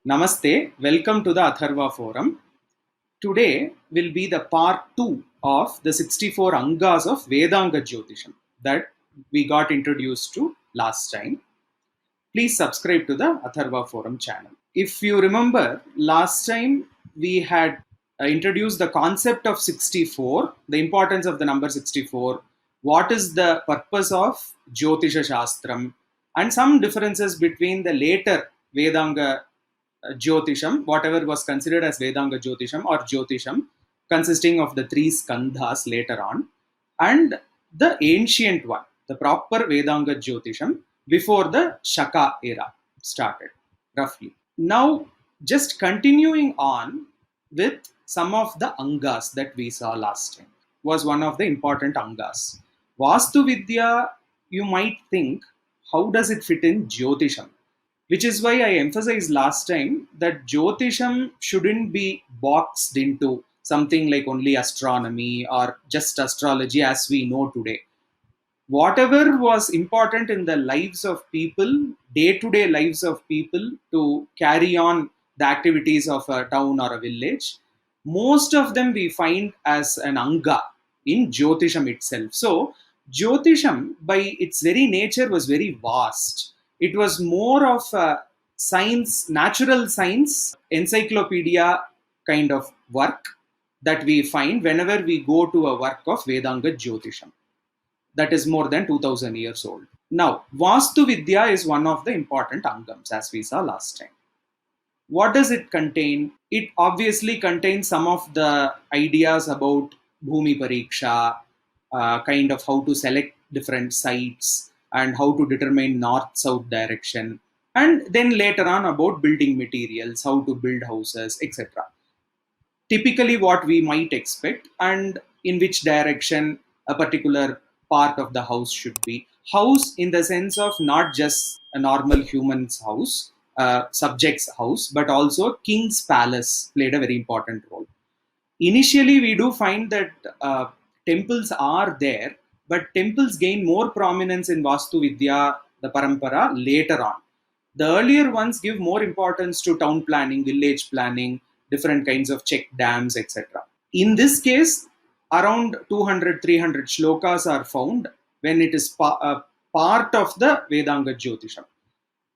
Namaste, welcome to the Atharva Forum. Today will be the part 2 of the 64 Angas of Vedanga-Jyotiṣam that we got introduced to last time. Please subscribe to the Atharva Forum channel. If you remember, last time we had introduced the concept of 64, the importance of the number 64, what is the purpose of Jyotisha Shastram, and some differences between the later Vedanga Jyotisham, whatever was considered as Vedanga-Jyotisham or Jyotisham, consisting of the three skandhas later on, and the ancient one, the proper Vedanga-Jyotisham, before the Shaka era started, roughly. Now, just continuing on with some of the Angas that we saw last time, was one of the important Angas. Vastuvidya, you might think, how does it fit in Jyotisham? Which is why I emphasized last time that Jyotisham shouldn't be boxed into something like only astronomy or just astrology as we know today. Whatever was important in the lives of people, day-to-day lives of people to carry on the activities of a town or a village, most of them we find as an Anga in Jyotisham itself. So, Jyotisham by its very nature was very vast. It was more of a science, natural science, encyclopedia kind of work that we find whenever we go to a work of Vedanga-Jyotisham that is more than 2000 years old. Now, Vastuvidya is one of the important Angams as we saw last time. What does it contain? It obviously contains some of the ideas about Bhumi Pariksha, kind of how to select different sites and how to determine north-south direction. And then later on about building materials, how to build houses, etc. Typically what we might expect and in which direction a particular part of the house should be. House in the sense of not just a normal human's house, subject's house, but also king's palace played a very important role. Initially, we do find that temples are there, but temples gain more prominence in Vastuvidya, the Parampara, later on. The earlier ones give more importance to town planning, village planning, different kinds of check dams, etc. In this case, around 200-300 shlokas are found when it is part of the Vedanga-Jyotisham.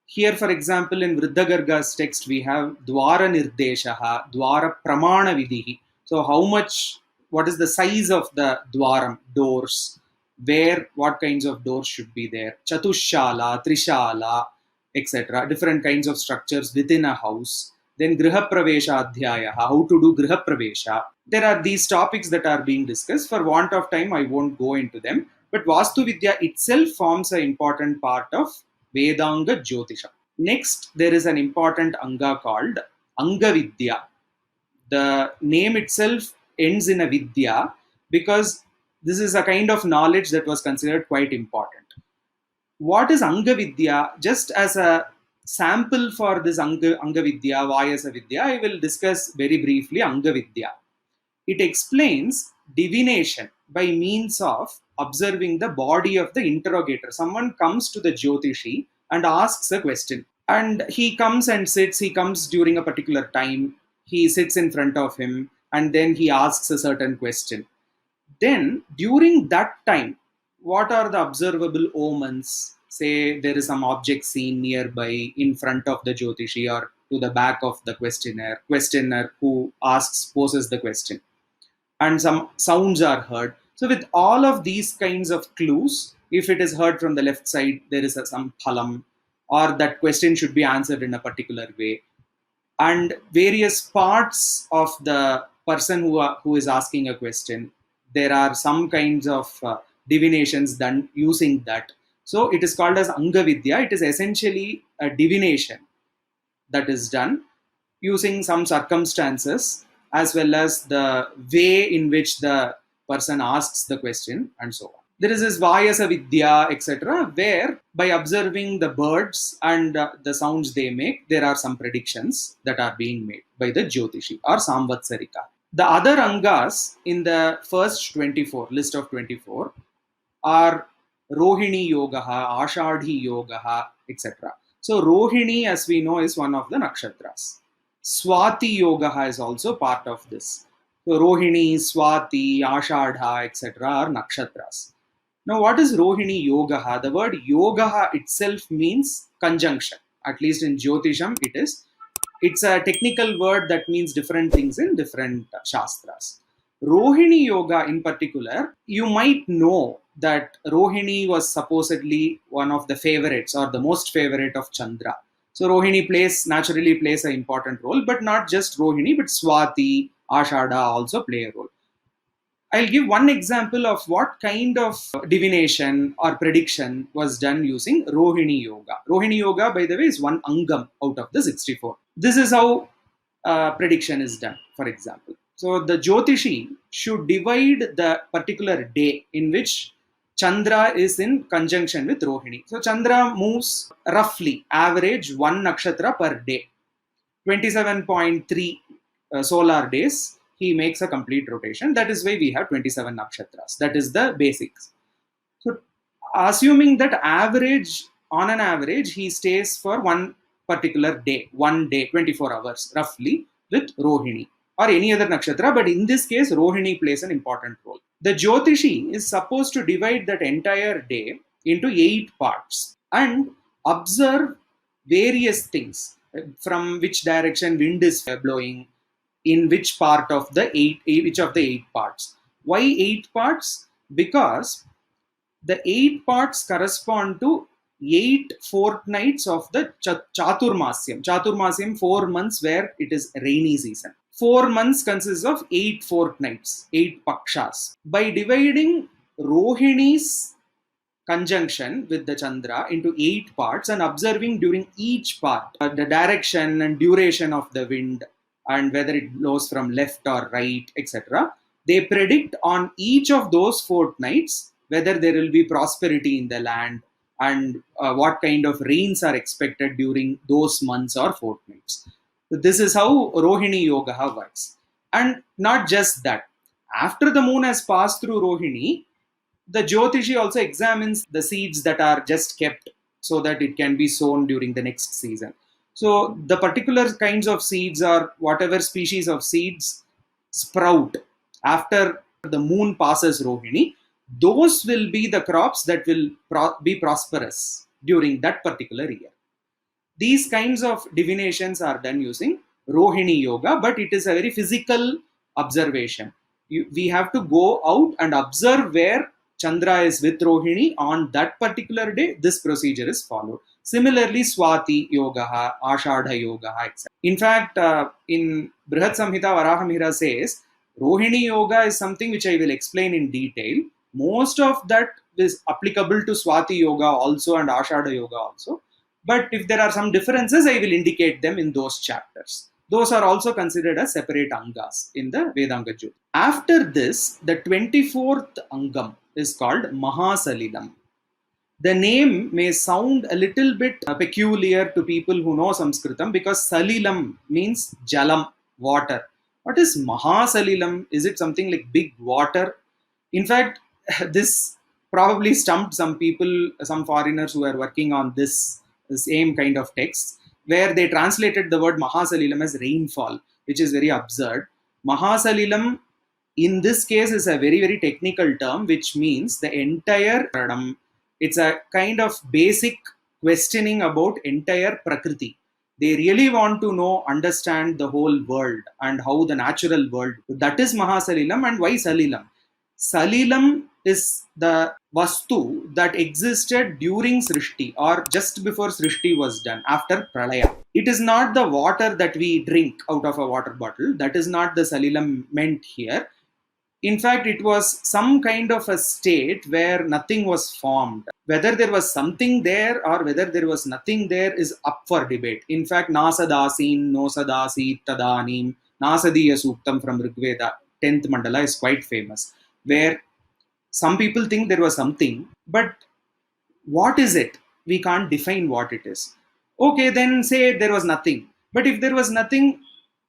Here, for example, in Vriddhagarga's text, we have Dwara Nirdeshaha, Dwara Pramana Vidhi. So, what is the size of the Dwaram, doors, what kinds of doors should be there, Chatushala, Trishala, etc. Different kinds of structures within a house. Then Griha Pravesha Adhyaya, how to do Griha Pravesha. There are these topics that are being discussed. For want of time, I won't go into them. But Vastuvidya itself forms an important part of Vedanga-Jyotisham. Next, there is an important Anga called Angavidya. The name itself ends in a Vidya because this is a kind of knowledge that was considered quite important. What is Angavidya? Just as a sample for this Angavidya, Vayasa Vidya, I will discuss very briefly Angavidya. It explains divination by means of observing the body of the interrogator. Someone comes to the Jyotishi and asks a question. And he comes and sits, he comes during a particular time, he sits in front of him, and then he asks a certain question. Then, during that time, what are the observable omens? Say there is some object seen nearby in front of the Jyotishi or to the back of the questioner who poses the question. And some sounds are heard. So with all of these kinds of clues, if it is heard from the left side, there is some phalam, or that question should be answered in a particular way. And various parts of the person who is asking a question, there are some kinds of divinations done using that. So it is called as Angavidya. It is essentially a divination that is done using some circumstances as well as the way in which the person asks the question and so on. There is this Vayasa Vidya, etc., where by observing the birds and the sounds they make, there are some predictions that are being made by the Jyotishi or Samvatsarika. The other Angas in the first 24, list of 24, are Rohini Yogaha, Ashadhi Yogaha, etc. So Rohini, as we know, is one of the nakshatras. Swati Yoga is also part of this. So Rohini, Swati, Ashadha, etc. are nakshatras. Now, what is Rohini Yoga? The word Yoga itself means conjunction. At least in Jyotisham, it is. It's a technical word that means different things in different shastras. Rohini Yoga in particular, you might know that Rohini was supposedly one of the favorites or the most favorite of Chandra. So Rohini naturally plays an important role, but not just Rohini, but Swati, Ashada also play a role. I'll give one example of what kind of divination or prediction was done using Rohini Yoga. Rohini Yoga, by the way, is one Angam out of the 64. This is how prediction is done, for example. So the Jyotishi should divide the particular day in which Chandra is in conjunction with Rohini. So Chandra moves roughly, average one nakshatra per day. 27.3 solar days, he makes a complete rotation. That is why we have 27 nakshatras. That is the basics. So, assuming that on an average, he stays for one particular day, 24 hours roughly with Rohini or any other nakshatra. But in this case, Rohini plays an important role. The Jyotishi is supposed to divide that entire day into 8 parts and observe various things, from which direction wind is blowing, in which part of the which of the 8 parts. Why 8 parts? Because the 8 parts correspond to 8 fortnights of the Chaturmasyam. Chaturmasyam, 4 months where it is rainy season. 4 months consists of 8 fortnights, 8 pakshas. By dividing Rohini's conjunction with the Chandra into 8 parts and observing during each part the direction and duration of the wind and whether it blows from left or right, etc., they predict on each of those fortnights whether there will be prosperity in the land and what kind of rains are expected during those months or fortnights. So this is how Rohini Yoga works. And not just that, after the moon has passed through Rohini, the Jyotishi also examines the seeds that are just kept so that it can be sown during the next season. So the particular kinds of seeds or whatever species of seeds sprout after the moon passes Rohini, those will be the crops that will be prosperous during that particular year. These kinds of divinations are done using Rohini Yoga, but it is a very physical observation. We have to go out and observe where Chandra is with Rohini on that particular day. This procedure is followed. Similarly, Swati Yoga, Ashadha Yoga, etc. In fact, in Brihat Samhita, Varahamihira says, Rohini Yoga is something which I will explain in detail. Most of that is applicable to Swati Yoga also and Ashadha Yoga also. But if there are some differences, I will indicate them in those chapters. Those are also considered as separate Angas in the Vedanga-s. After this, the 24th Angam is called Mahāsalilam. The name may sound a little bit peculiar to people who know Sanskritam because Salilam means Jalam, water. What is Mahāsalilam? Is it something like big water? In fact, this probably stumped some people, some foreigners who are working on this same kind of text, where they translated the word Mahāsalilam as rainfall, which is very absurd. Mahāsalilam in this case is a very, very technical term, which means the entire Pradam. It's a kind of basic questioning about entire Prakriti. They really want to understand the whole world and how the natural world. That is Mahāsalilam. And why Salilam? Salilam is the vastu that existed during Srishti or just before Srishti was done, after Pralaya. It is not the water that we drink out of a water bottle. That is not the Salilam meant here. In fact, it was some kind of a state where nothing was formed. Whether there was something there or whether there was nothing there is up for debate. In fact, Nasadasin, Nosadasi, Tadanim, Nasadiya Suktam from Rigveda, 10th Mandala is quite famous, where some people think there was something, but what is it? We can't define what it is. Okay, then say there was nothing. But if there was nothing,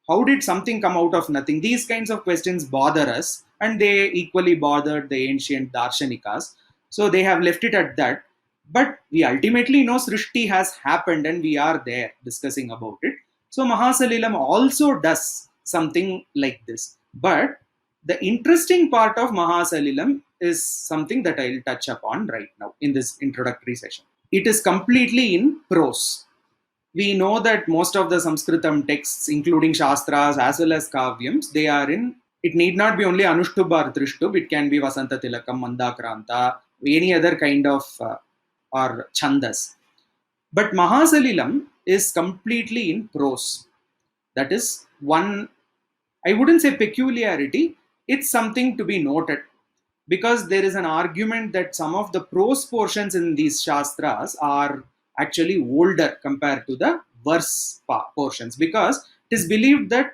how did something come out of nothing? These kinds of questions bother us, and they equally bothered the ancient Darshanikas. So they have left it at that. But we ultimately know Srishti has happened and we are there discussing about it. So Mahasalilam also does something like this. But the interesting part of Mahasalilam is something that I'll touch upon right now in this introductory session. It is completely in prose. We know that most of the Sanskritam texts, including Shastras as well as Kavyams, they are in, it need not be only Anushtub or Trishtub, it can be Vasanta Tilakam, Mandakranta, any other kind of or Chandas. But Mahasalilam is completely in prose. That is one, I wouldn't say peculiarity, it's something to be noted, because there is an argument that some of the prose portions in these Shastras are actually older compared to the verse portions, because it is believed that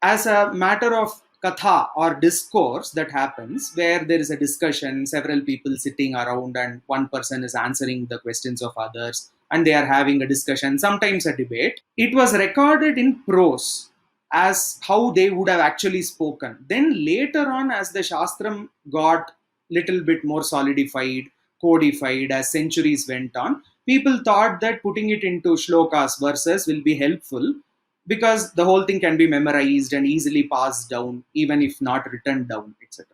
as a matter of katha or discourse that happens, where there is a discussion, several people sitting around and one person is answering the questions of others and they are having a discussion, sometimes a debate, it was recorded in prose as how they would have actually spoken. Then later on, as the Shastram got little bit more solidified, codified, as centuries went on, people thought that putting it into shlokas, verses, will be helpful, because the whole thing can be memorized and easily passed down, even if not written down, etc.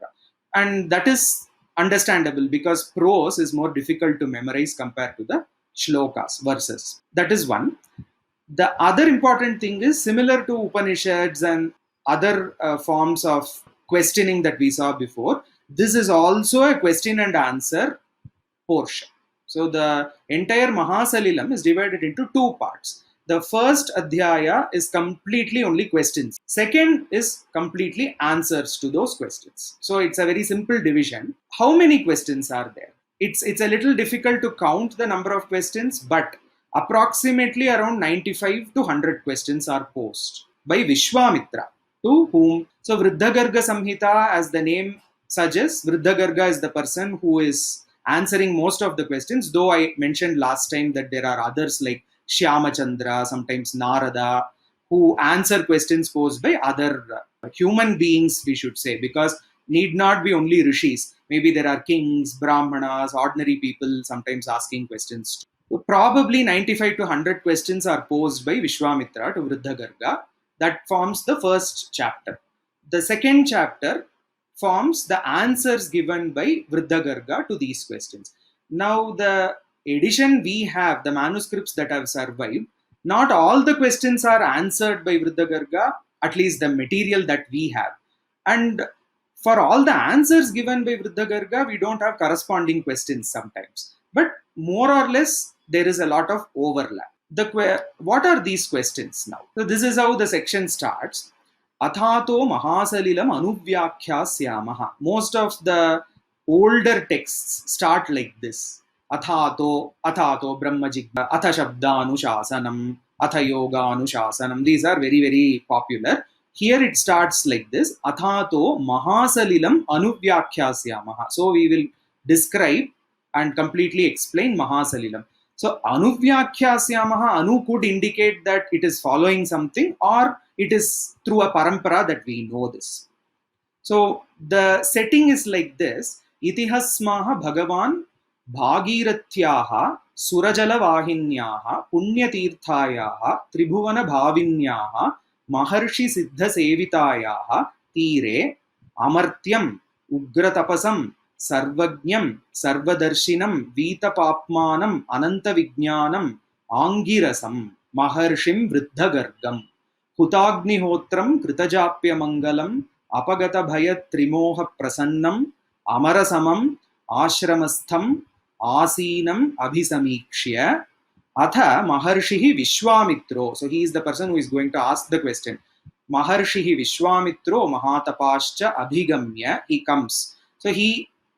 And that is understandable, because prose is more difficult to memorize compared to the shlokas, verses. That is one. The other important thing is, similar to Upanishads and other forms of questioning that we saw before, this is also a question and answer portion. So the entire Mahasalilam is divided into two parts. The first adhyaya is completely only questions. Second is completely answers to those questions. So it's a very simple division. How many questions are there? It's a little difficult to count the number of questions, but approximately around 95 to 100 questions are posed by Vishwamitra. To whom? So Vriddhagarga Samhita, as the name suggests, Vriddhagarga is the person who is answering most of the questions, though I mentioned last time that there are others like Chandra, sometimes Narada, who answer questions posed by other human beings, we should say, because need not be only rishis. Maybe there are kings, brahmanas, ordinary people sometimes asking questions. So probably 95 to 100 questions are posed by Vishwamitra to Vriddhagarga. That forms the first chapter. The second chapter forms the answers given by Vriddhagarga to these questions. Now, the edition we have, the manuscripts that have survived, not all the questions are answered by Vriddhagarga, at least the material that we have. And for all the answers given by Vriddhagarga, we don't have corresponding questions sometimes. But more or less, there is a lot of overlap. What are these questions now? So this is how the section starts. Athato Mahasalilam Anuvyakhyāsyāmaha. Most of the older texts start like this. Athato Brahmajigna, Atha Shabdanushāsanam, Atha Yoganushāsanam. These are very, very popular. Here it starts like this. Athato Mahasalilam Anuvyakhyāsyāmaha. So we will describe and completely explain Mahasalilam. So Anuvyakhyāsyāmaha, Anu could indicate that it is following something, or it is through a parampara that we know this. So the setting is like this. Itihasmaha Bhagavan Bhagiratyaha Surajala Vahinyaha Punyatirthayaha Tribhuvana Bhavinyaha Maharshi Siddha Sevitayaha Tire Amartyam Ugratapasam Sarvajnam Sarvadarshinam Vitapapmanam Anantavijnanam Angirasam Maharshim Vriddhagargam Hutagnihotram Kritajapya Mangalam Apagata Bhaya Trimoha Prasannam Amarasamam Ashramastham Asinam Abhisamikshya Atha Maharshihi Vishwamitro. So he is the person who is going to ask the question. Maharshihi Vishwamitro Mahatapascha Abhigamya. He comes. So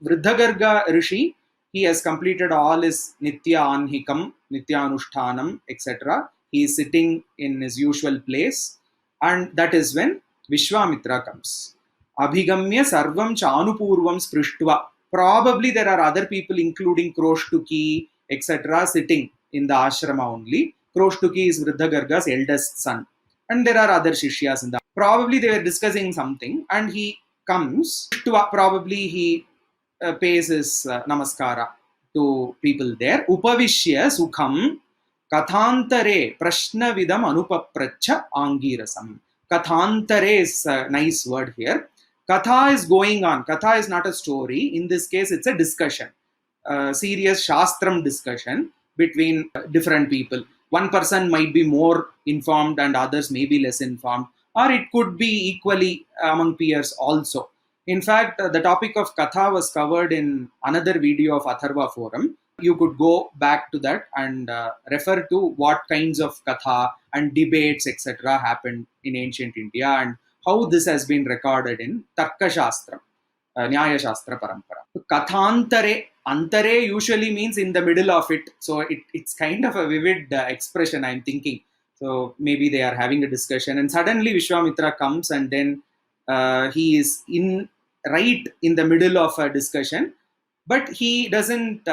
Vriddhagarga Rishi, he has completed all his Nitya Anhikam, Nitya Anushtanam, etc. He is sitting in his usual place, and that is when Vishwamitra comes. Abhigamya Sarvam Chanupurvam Sprishtva. Probably there are other people, including Kroshtuki, etc., sitting in the ashrama only. Kroshtuki is Vriddhagarga's eldest son. And there are other Shishyas in the. Probably they were discussing something, and he comes. Probably he pays his namaskara to people there. Upavishya sukham kathantare prashnavidam anupapracha angirasam. Kathantare is a nice word here. Katha is going on. Katha is not a story. In this case, it's a discussion, serious shastram discussion between different people. One person might be more informed and others may be less informed, or it could be equally among peers also. In fact, the topic of Katha was covered in another video of Atharva Forum. You could go back to that and refer to what kinds of Katha and debates, etc., happened in ancient India and how this has been recorded in Tarka Shastra, Nyaya Shastra Parampara. Kathantare, antare usually means in the middle of it. So it's kind of a vivid expression, I'm thinking. So maybe they are having a discussion and suddenly Vishwamitra comes and then he is right in the middle of a discussion, but he doesn't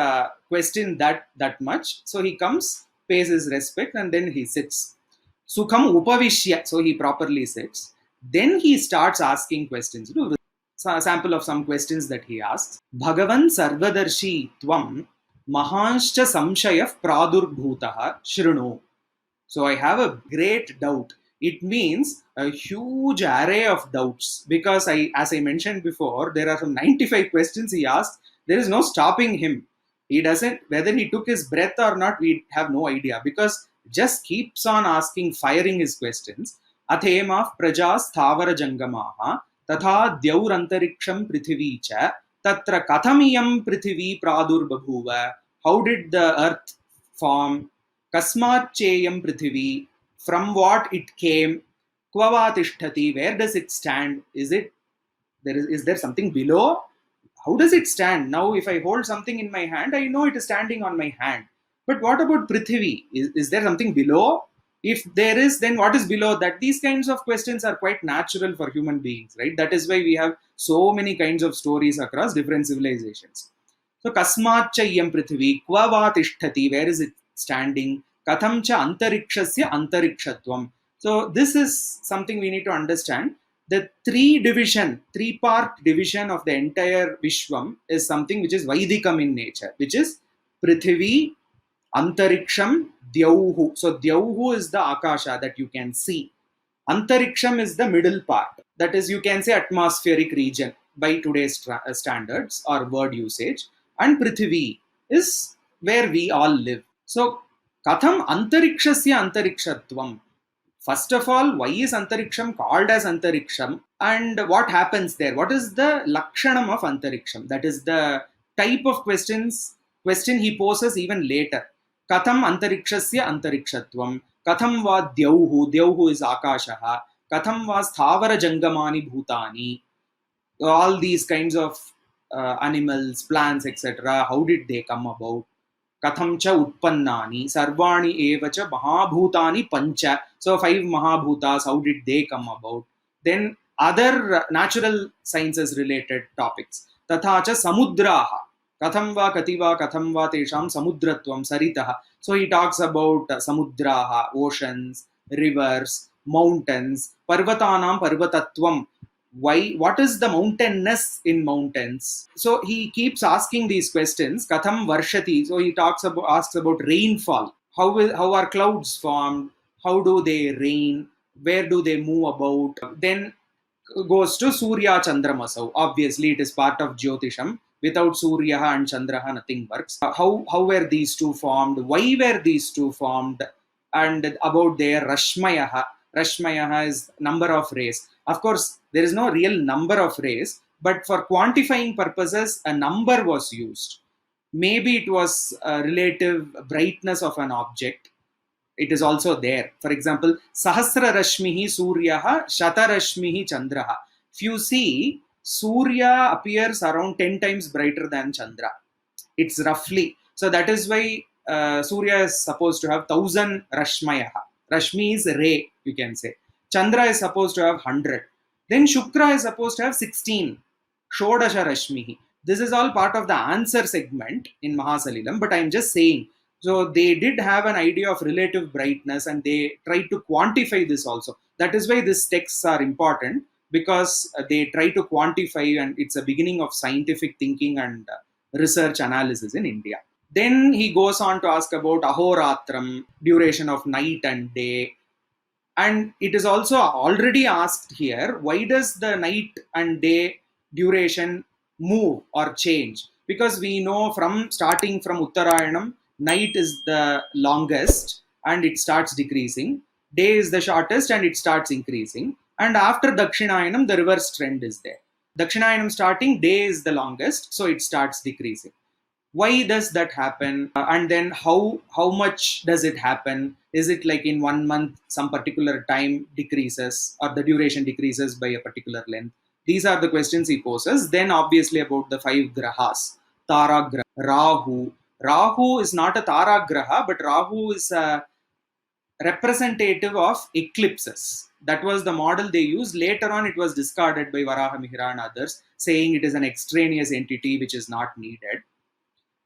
question that much. So he comes, pays his respect, and then he sits. Sukham upavishya, so he properly sits. Then he starts asking questions. A sample of some questions that he asks. Bhagavan sarvadarshi tvam mahanscha samshayah pradurbhutaha shrunu. So I have a great doubt. It means a huge array of doubts because as I mentioned before, there are some 95 questions he asked. There is no stopping him. He doesn't, whether he took his breath or not, we have no idea because just keeps on asking, firing his questions. Athema prajas thavara jangamaha tatha dyaurantariksam prithvi cha tatra kathamiyam prithvi pradurbabhuva. How did the earth form? Kasmat cheyam prithvi, from what it came, kvavatishthati, where does it stand? Is there something below? How does it stand? Now, if I hold something in my hand, I know it is standing on my hand. But what about prithvi? Is there something below? If there is, then what is below that? These kinds of questions are quite natural for human beings, right? That is why we have so many kinds of stories across different civilizations. So, kasmat chayam prithvi, kvavatishthati, where is it standing? Katham cha antarikshasya antarikshatvam. So this is something we need to understand. The three-part division of the entire Vishwam is something which is Vaidikam in nature, which is Prithvi, Antariksham, Dyauhu. So Dyauhu is the Akasha that you can see. Antariksham is the middle part. That is, you can say atmospheric region by today's standards or word usage. And Prithvi is where we all live. So, Katham Antarikshasya Antarikshatvam. First of all, why is Antariksham called as Antariksham? And what happens there? What is the Lakshanam of Antariksham? That is the type of question he poses even later. Katham Antarikshasya Antarikshatvam. Katham va Dyauhu. Dyauhu is Akashaha. Katham va Sthavara Jangamani Bhutani. All these kinds of animals, plants, etc. How did they come about? Katham cha utpannani, sarvani evacha mahabhutani pancha. So 5 mahabhutas, how did they come about? Then other natural sciences related topics. Tatha cha samudraha. Katham va kativa katham va tesham samudratvam saritaha. So he talks about samudraha, oceans, rivers, mountains, parvatanam parvatatvam. Why? What is the mountainous in mountains? So he keeps asking these questions. Katham varshati. So he asks about rainfall. How are clouds formed? How do they rain? Where do they move about? Then goes to Surya Chandramasau. Obviously, it is part of Jyotisham. Without Surya and Chandra, nothing works. How were these two formed? Why were these two formed? And about their Rashmayaha. Rashmayaha is number of rays. Of course, there is no real number of rays, but for quantifying purposes, a number was used. Maybe it was a relative brightness of an object. It is also there. For example, Sahasra Rashmihi Suryaha, Shata Rashmihi Chandraha. If you see, Surya appears around 10 times brighter than Chandra. It's roughly. So that is why Surya is supposed to have 1000 Rashmayaha. Rashmi is ray, you can say. Chandra is supposed to have 100. Then Shukra is supposed to have 16. Shodasha Rashmihi. This is all part of the answer segment in Mahasalilam, but I'm just saying. So they did have an idea of relative brightness and they tried to quantify this also. That is why these texts are important because they try to quantify and it's a beginning of scientific thinking and research analysis in India. Then he goes on to ask about ahoratram, duration of night and day. And it is also already asked here, why does the night and day duration move or change? Because we know from starting from Uttarayanam, night is the longest and it starts decreasing. Day is the shortest and it starts increasing. And after Dakshinayanam, the reverse trend is there. Dakshinayanam starting, day is the longest, so it starts decreasing. Why does that happen? And then how much does it happen? Is it like in 1 month some particular time decreases or the duration decreases by a particular length? These are the questions he poses. Then obviously about the 5 grahas. Tara graha, Rahu is not a Tara graha, but Rahu is a representative of eclipses. That was the model they used. Later on, it was discarded by Varahamihira and others, saying it is an extraneous entity which is not needed.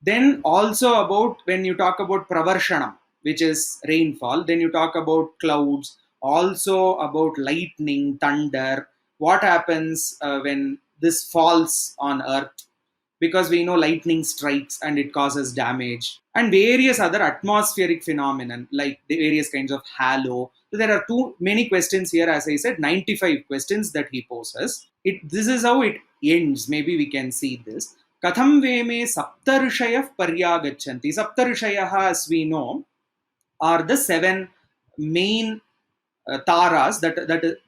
Then also about when you talk about pravarshana, which is rainfall, then you talk about clouds, also about lightning, thunder, what happens when this falls on earth, because we know lightning strikes and it causes damage, and various other atmospheric phenomenon like the various kinds of halo. So there are too many questions here, as I said, 95 questions that he poses. This is how it ends. Maybe we can see this. Katham veme saptarishayah paryagachanti. Saptarishayah, as we know, are the 7 main taras that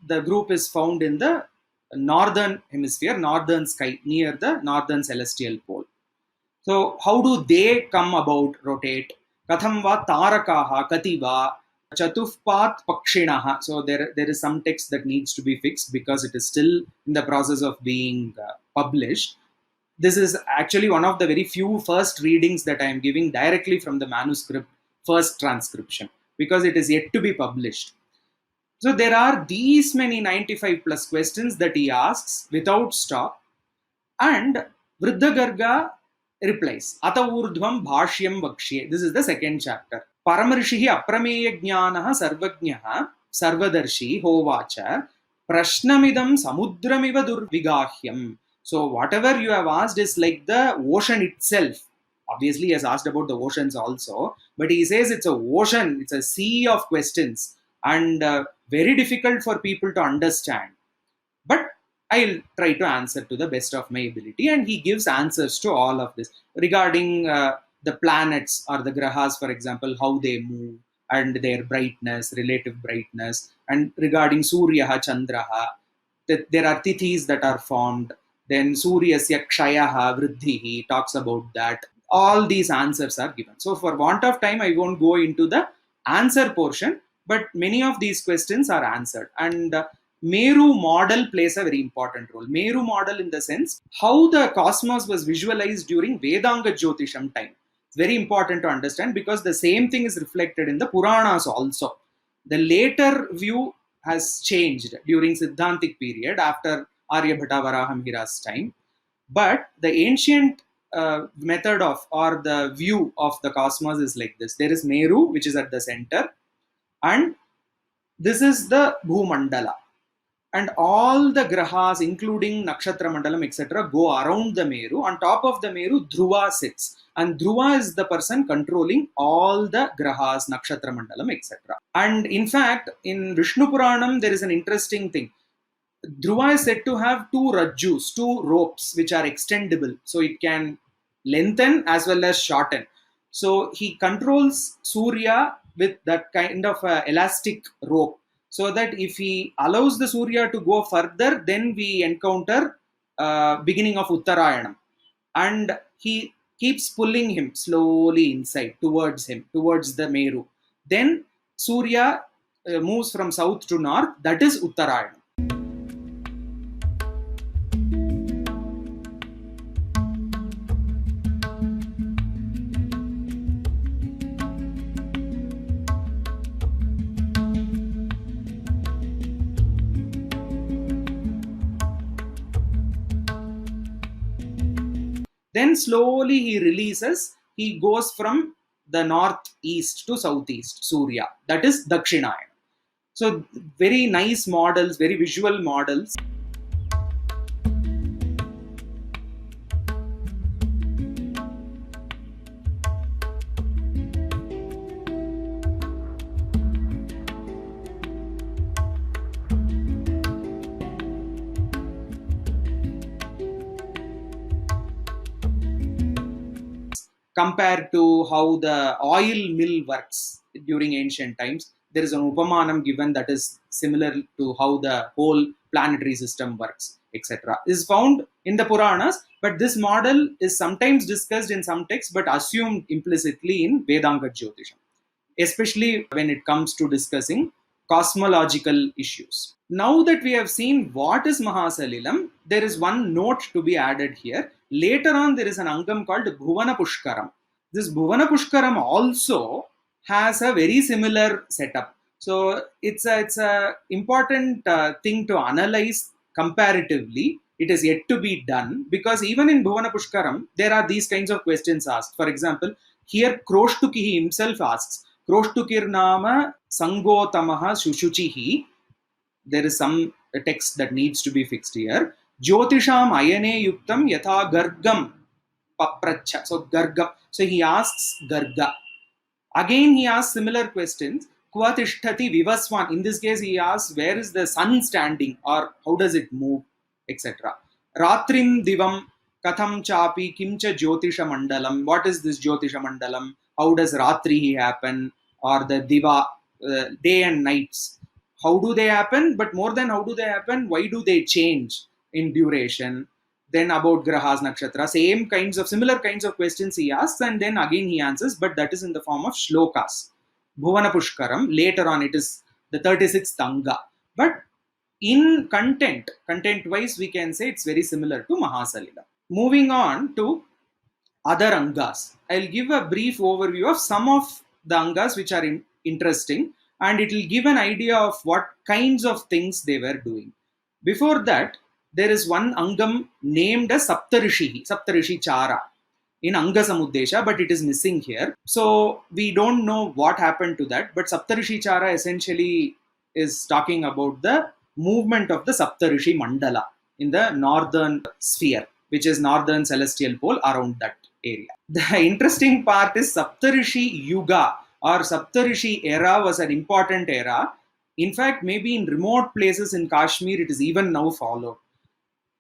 the group is found in the northern hemisphere, northern sky, near the northern celestial pole. So how do they come about, rotate? Katham va tarakaha kativa chatufpat pakshinaha. So there is some text that needs to be fixed because it is still in the process of being published. This is actually one of the very few first readings that I am giving directly from the manuscript first transcription, because it is yet to be published. So there are these many 95 plus questions that he asks without stop, and Vriddhagarga replies, Ata urdhvam bhashyam vakshye. This is the second chapter. Paramarishihi aprameya jnanaha sarvajnaha sarvadarshi hovacha prashnamidam samudramiva durvigahyam. So whatever you have asked is like the ocean itself. Obviously he has asked about the oceans also, but he says it's a ocean, it's a sea of questions, and very difficult for people to understand. But I'll try to answer to the best of my ability. And he gives answers to all of this regarding the planets or the grahas, for example, how they move and their brightness, relative brightness, and regarding Suryaha, Chandraha, that there are tithis that are formed. Then Suryasya Kshayaha, Vriddhihi talks about that. All these answers are given. So for want of time, I won't go into the answer portion, but many of these questions are answered. And Meru model plays a very important role. Meru model in the sense how the cosmos was visualized during Vedanga-jyotiṣam time. It's very important to understand because the same thing is reflected in the Puranas also. The later view has changed during Siddhantic period after Aryabhata Varahamihira's time. But the ancient method of or the view of the cosmos is like this. There is Meru, which is at the center, and this is the Bhumandala. And all the grahas, including Nakshatra Mandalam, etc., go around the Meru. On top of the Meru, Dhruva sits. And Dhruva is the person controlling all the grahas, Nakshatra Mandalam, etc. And in fact, in Vishnu Puranam, there is an interesting thing. Dhruva is said to have 2 rajju-s, 2 ropes, which are extendable. So it can lengthen as well as shorten. So he controls Surya with that kind of elastic rope, so that if he allows the Surya to go further, then we encounter beginning of Uttarayanam. And he keeps pulling him slowly inside, towards the Meru. Then Surya moves from south to north, that is Uttarayanam. Then slowly he releases, he goes from the northeast to southeast, Surya. That is Dakshinayana. So very nice models, very visual models. compared to how the oil mill works during ancient times. There is an upamanam given that is similar to how the whole planetary system works, etc. Is found in the Puranas, but this model is sometimes discussed in some texts but assumed implicitly in Vedanga-Jyotiṣam, especially when it comes to discussing cosmological issues. Now that we have seen what is Mahasalilam, there is one note to be added here. Later on, there is an Angam called Bhuvana Pushkaram. This Bhuvana Pushkaram also has a very similar setup. So it's a important thing to analyze comparatively. It is yet to be done because even in Bhuvana Pushkaram, there are these kinds of questions asked. For example, here Kroshtuki himself asks, Kroshtukir nama sangotamaha shushuchihi. There is some text that needs to be fixed here. Jyotisham ayane yuktam yatha gargam papracha. So gargam. So he asks garga. Again he asks similar questions. Kvatishtati vivaswan. In this case he asks where is the sun standing or how does it move, etc. Ratrim divam katham chapi kimcha Jyotisha Mandalam. What is this Jyotisha Mandalam? How does Ratri happen? Or the Diva, day and nights. How do they happen? But more than how do they happen, why do they change in duration? Then about Grahas Nakshatra, similar kinds of questions he asks, and then again he answers, but that is in the form of shlokas. Bhuvana Pushkaram, later on it is the 36th Anga. But in content-wise, we can say it's very similar to Mahasalilam. Moving on to other Angas. I'll give a brief overview of some of the Angas which are interesting, and it will give an idea of what kinds of things they were doing. Before that, there is one Angam named as Saptarishi Chara in Anga-Samudesha, but it is missing here. So we don't know what happened to that, but Saptarishi Chara essentially is talking about the movement of the Saptarishi Mandala in the northern sphere, which is northern celestial pole around that area. The interesting part is Saptarishi Yuga or Saptarishi era was an important era. In fact, maybe in remote places in Kashmir, it is even now followed.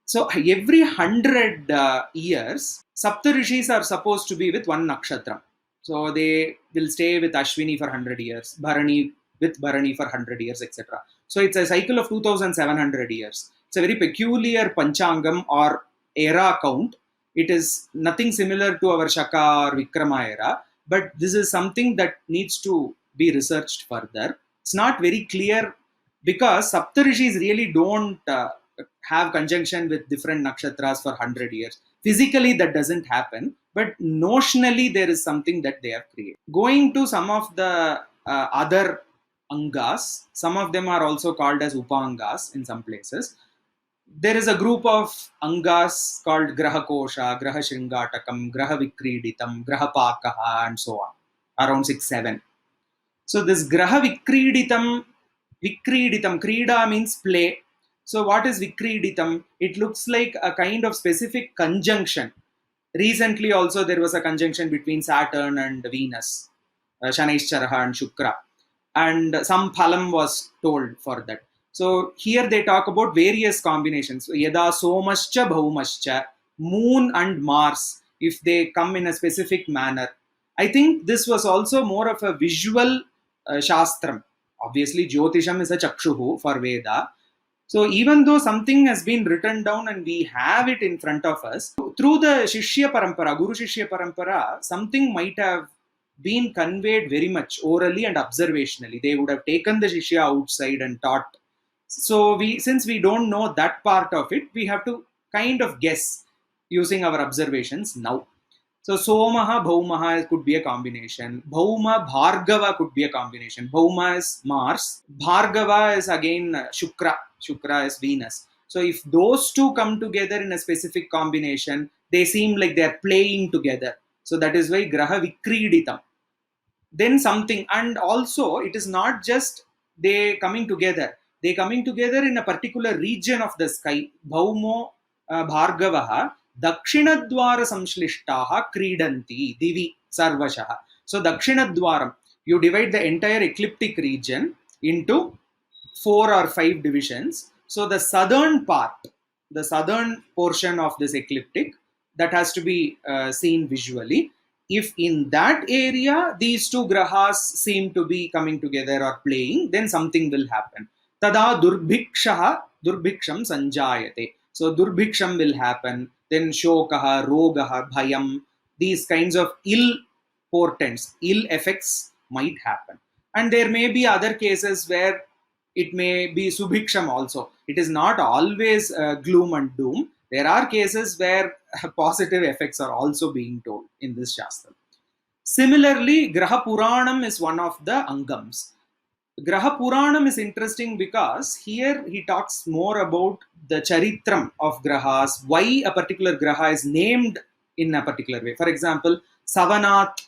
So every 100 years, Saptarishis are supposed to be with one nakshatra. So they will stay with Ashwini for 100 years, Bharani with Bharani for 100 years, etc. So it's a cycle of 2700 years. It's a very peculiar Panchangam or era count. It is nothing similar to our Shaka or Vikrama era, but this is something that needs to be researched further. It's not very clear because Saptarishis really don't have conjunction with different nakshatras for 100 years. Physically, that doesn't happen, but notionally, there is something that they have created. Going to some of the other Angas, some of them are also called as upangas in some places. There is a group of Angas called Grahakosha, Grahashringatakam, Grahavikriditam, Grahapakaha, and so on, around 6-7. So this Grahavikriditam, Krida means play. So what is Vikriditam? It looks like a kind of specific conjunction. Recently also there was a conjunction between Saturn and Venus, Shanaishcharaha and Shukra. And some phalam was told for that. So here they talk about various combinations. Yada somascha bhaumascha, moon and Mars, if they come in a specific manner. I think this was also more of a visual shastram. Obviously, Jyotisham is a chakshuhu for Veda. So even though something has been written down and we have it in front of us, through the Shishya Parampara, Guru Shishya Parampara, something might have been conveyed very much orally and observationally. They would have taken the Shishya outside and taught. So since we don't know that part of it, we have to kind of guess using our observations now. So Somaha, Bhaumaha could be a combination. Bhauma, Bhargava could be a combination. Bhauma is Mars. Bhargava is again Shukra. Shukra is Venus. So if those two come together in a specific combination, they seem like they are playing together. So that is why Graha Vikriditam. Then something, and also it is not just they coming together. They coming together in a particular region of the sky. Bhaumo Bhargavaha Dakshinadwara Samshlishtaha Kridanti Divi Sarvashaha. So Dakshinadwaram, you divide the entire ecliptic region into 4 or 5 divisions. So the southern part, the southern portion of this ecliptic, that has to be seen visually. If in that area these two grahas seem to be coming together or playing, then something will happen. Tada durbhiksham sanjayate. So durbhiksham will happen. Then shokaha, rogaha, bhayam. These kinds of ill portents, ill effects might happen. And there may be other cases where it may be subhiksham also. It is not always gloom and doom. There are cases where positive effects are also being told in this shastra. Similarly, Graha Puranam is one of the Angams. Graha Puranam is interesting because here he talks more about the charitram of grahas, why a particular graha is named in a particular way. For example, Savanat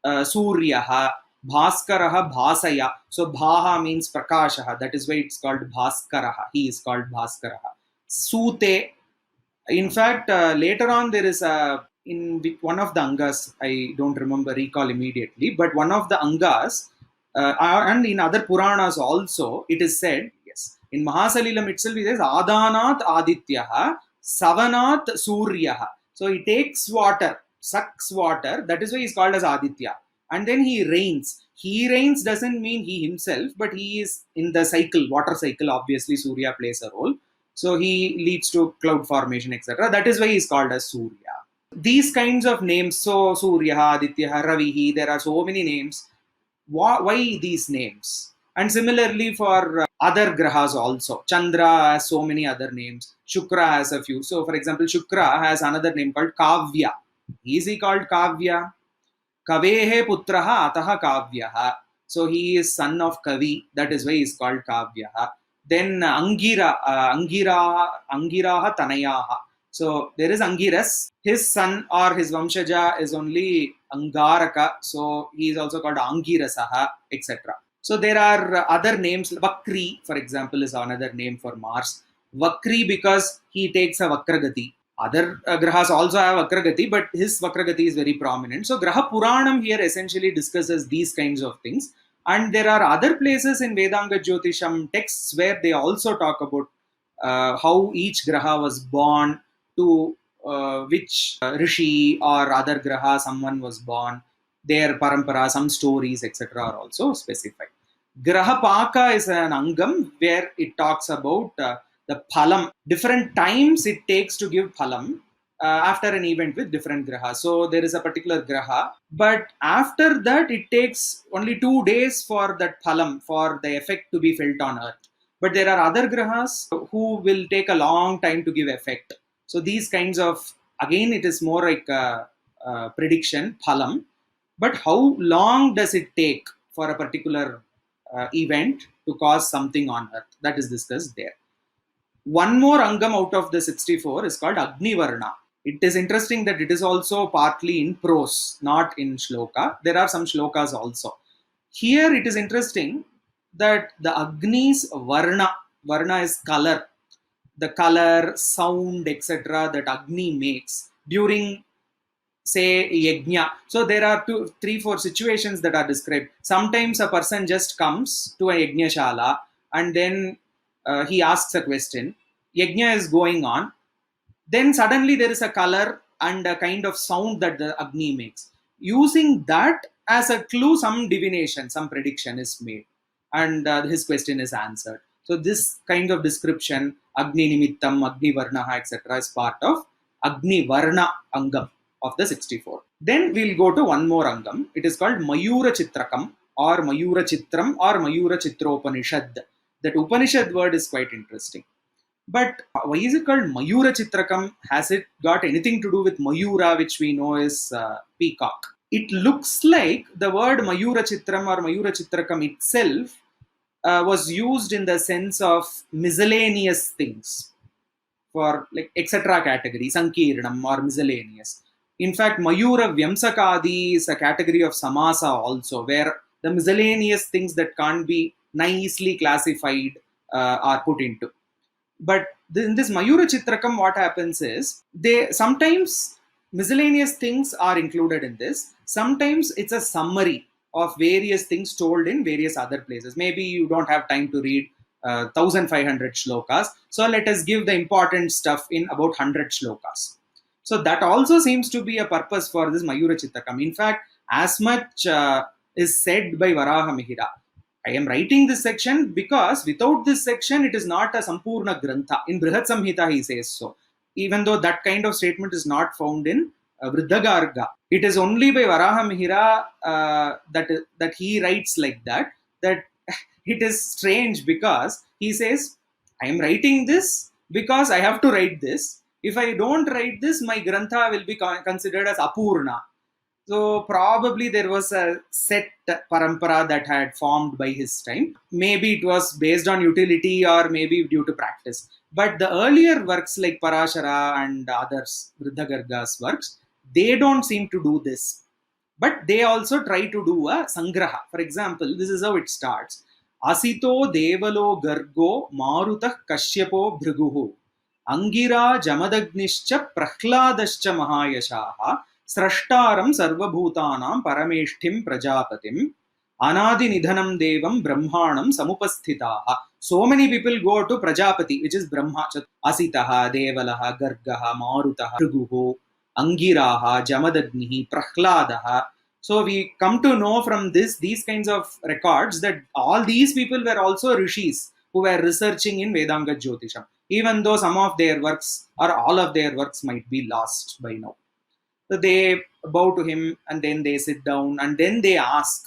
Suryaha, Bhaskaraha Bhasaya. So Bhaha means Prakashaha. That is why it's called Bhaskaraha. He is called Bhaskaraha. Sute. In fact, later on there is in one of the Angas, I don't recall immediately, but one of the Angas, and in other Puranas also, it is said, yes, in Mahasalilam itself it says Adanat Adityaha, Savanat Suryaha. So he takes water, sucks water, that is why he is called as Aditya. And then he rains. He rains doesn't mean he himself, but he is in the cycle, water cycle. Obviously, Surya plays a role. So he leads to cloud formation, etc. That is why he is called as Surya. These kinds of names, so Surya, Aditya, Ravihi, there are so many names. Why these names? And similarly for other grahas also. Chandra has so many other names. Shukra has a few. So for example, Shukra has another name called Kavya. Is he called Kavya? Kavehe putraha ataha Kavyaha. So he is son of Kavi. That is why he is called Kavyaha. Then Angiraha Tanayaha. So there is Angiras. His son or his Vamshaja is only Angaraka. So he is also called Angirasaha, etc. So there are other names. Vakri, for example, is another name for Mars. Vakri because he takes a Vakragati. Other grahas also have Vakragati, but his Vakragati is very prominent. So Graha Puranam here essentially discusses these kinds of things. And there are other places in Vedanga-Jyotiṣam texts where they also talk about how each graha was born, to which rishi or other graha someone was born, their parampara, some stories, etc. are also specified. Graha Paka is an Angam where it talks about the phalam, different times it takes to give phalam after an event with different grahas. So there is a particular graha, but after that it takes only 2 days for that phalam, for the effect to be felt on earth. But there are other grahas who will take a long time to give effect. So these kinds of, again, it is more like a prediction, phalam. But how long does it take for a particular event to cause something on earth? That is discussed there. One more Angam out of the 64 is called Agni Varna. It is interesting that it is also partly in prose, not in shloka. There are some shlokas also. Here it is interesting that the Agni's Varna is color, the color, sound, etc. that Agni makes during, say, yajna. So there are 2, 3, 4 situations that are described. Sometimes a person just comes to a yajna shala and then he asks a question. Yajna is going on. Then suddenly there is a color and a kind of sound that the Agni makes. Using that as a clue, some divination, some prediction is made. And his question is answered. So this kind of description, Agni Nimittam, Agni Varnaha, etc. is part of Agni Varna Angam of the 64. Then we'll go to one more Angam. It is called mayurachitrakam or mayurachitram or mayurachitropanishad. That Upanishad word is quite interesting. But why is it called mayurachitrakam? Has it got anything to do with Mayura, which we know is peacock? It looks like the word mayurachitram or mayurachitrakam itself was used in the sense of miscellaneous things, for like etc. category, sankirnam or miscellaneous. In fact, Mayura Vyamsakadi is a category of samasa also, where the miscellaneous things that can't be nicely classified are put into. But in this mayurachitrakam, what happens is, they sometimes miscellaneous things are included in this. Sometimes it's a summary of various things told in various other places. Maybe you don't have time to read 1500 shlokas. So let us give the important stuff in about 100 shlokas. So that also seems to be a purpose for this mayurachitrakam. In fact, as much is said by Varahamihira. I am writing this section because without this section, it is not a Sampurna Grantha. In Brihat Samhita, he says so. Even though that kind of statement is not found in Vriddhagarga. It is only by Varahamihira that he writes like that. That it is strange because he says, I am writing this because I have to write this. If I don't write this, my Grantha will be considered as Apurna. So probably there was a set parampara that had formed by his time. Maybe it was based on utility or maybe due to practice. But the earlier works like Parashara and others, Vriddhagarga's works, they don't seem to do this. But they also try to do a sangraha. For example, this is how it starts. Asito devalo gargo marutah kashyapo bhruguhu. Angira jamadagnischa prahladascha mahayashaha. Srashtaram sarvabhutanam parameshthim prajapatim anadi nidhanam devam brahmanam samupasthitaha. So many people go to Prajapati, which is Brahma. Asitaha, Devalaha, Gargaha, Marutaha, Bhruguhu, Angiraha, Jamadagnihi, Prahladaha. So we come to know from these kinds of records that all these people were also rishis who were researching in Vedanga-Jyotiṣam, even though some of their works or all of their works might be lost by now. So they bow to him and then they sit down and then they ask,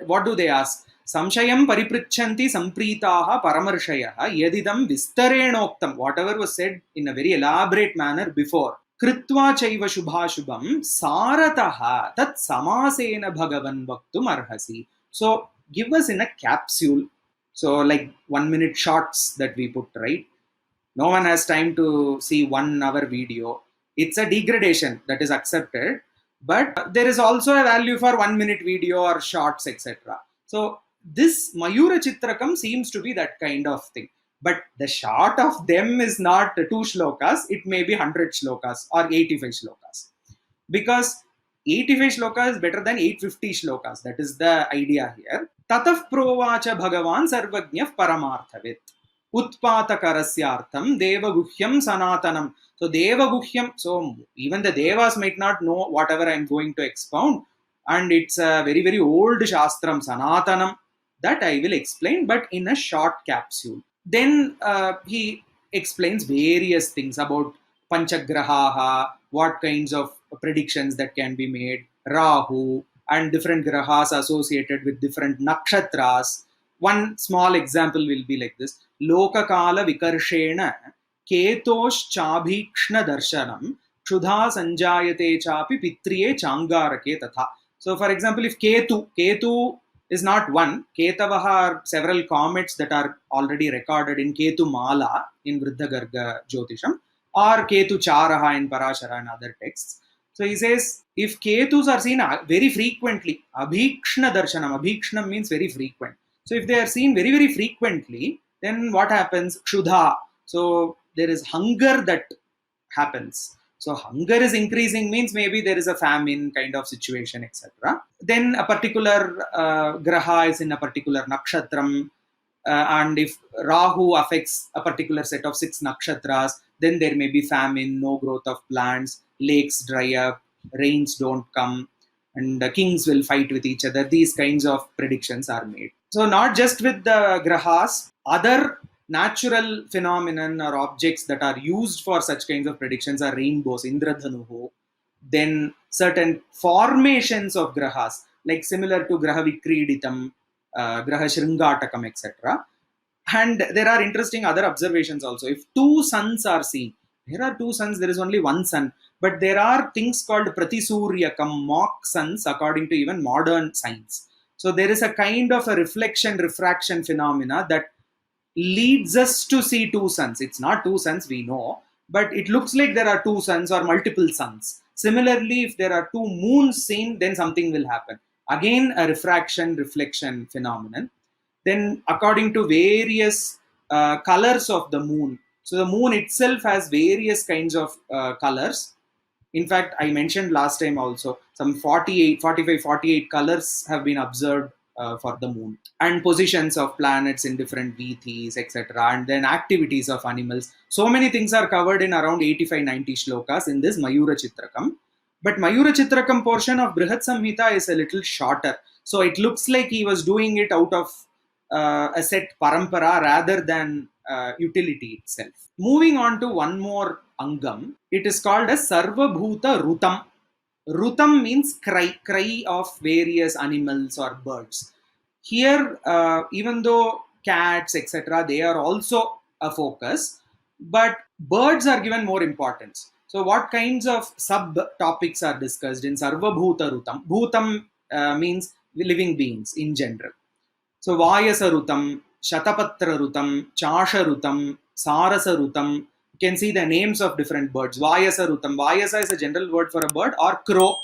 what do they ask? Samshayam paripritchanti sampritaha paramarshayah yadidam vistarenoktam. Whatever was said in a very elaborate manner before. Kritva chaiva shubhashubham sarataha tat samasena bhagavan vaktum arhasi. So give us in a capsule. So like 1 minute shots that we put, right? No one has time to see 1 hour video. It's a degradation that is accepted, but there is also a value for 1 minute video or shorts, etc. So this mayurachitrakam seems to be that kind of thing. But the short of them is not 2 shlokas, it may be 100 shlokas or 85 shlokas. Because 85 shlokas is better than 850 shlokas. That is the idea here. Tataf provacha bhagavan sarvajnah paramarthavit. Utpatakarasyaartham devaguhyam sanatanam. So devaguhyam, so even the devas might not know whatever I am going to expound, and it's a very, very old shastram, sanatanam, that I will explain, but in a short capsule. Then he explains various things about panchagrahaha, what kinds of predictions that can be made, Rahu, and different grahas associated with different nakshatras. One small example will be like this. Lokakala vikarshena ketosh chabhikshna darshanam ksudha sanjayate chapi pitriye changarake tatha. So for example, if Ketu is not one, Ketavaha are several comets that are already recorded in Ketu Mala in Vriddhagarga Jyotisham or Ketu Charaha in Parashara and other texts. So he says, if Ketus are seen very frequently, Abhikshna Darshanam, Abhikshna means very frequent. So if they are seen very, very frequently, then what happens? Ksudha. So there is hunger that happens. So hunger is increasing means maybe there is a famine kind of situation, etc. Then a particular graha is in a particular nakshatram. And if Rahu affects a particular set of 6 nakshatras, then there may be famine, no growth of plants, lakes dry up, rains don't come, and the kings will fight with each other. These kinds of predictions are made. So not just with the grahas, other natural phenomenon or objects that are used for such kinds of predictions are rainbows, Indradhanuhu, then certain formations of grahas, like similar to Graha Vikriditam, Graha Shringatakam, etc. And there are interesting other observations also. If 2 suns are seen, there are 2 suns, there is only 1 sun, but there are things called Pratisuryakam, mock suns, according to even modern science. So there is a kind of a reflection refraction phenomena that leads us to see 2 suns. It's not 2 suns, we know, but it looks like there are 2 suns or multiple suns. Similarly, if there are 2 moons seen, then something will happen. Again, a refraction reflection phenomenon. Then according to various colors of the moon. So the moon itself has various kinds of colors. In fact, I mentioned last time also, some 48 colors have been observed for the moon, and positions of planets in different vithis, etc., and then activities of animals. So many things are covered in around 85-90 shlokas in this mayurachitrakam. But mayurachitrakam portion of Brihat Samhita is a little shorter, so it looks like he was doing it out of a set parampara rather than utility itself. Moving on to one more angam, it is called as Sarvabhuta Rutam. Rutam means cry of various animals or birds. Here, even though cats, etc., they are also a focus, but birds are given more importance. So, what kinds of subtopics are discussed in Sarvabhuta Rutam? Bhutam means living beings in general. So, Vayasa Rutam, Shatapatra Rutam, Chasha Rutam, Sarasa Rutam. You can see the names of different birds. Vayasa Rutam. Vayasa is a general word for a bird, or crow.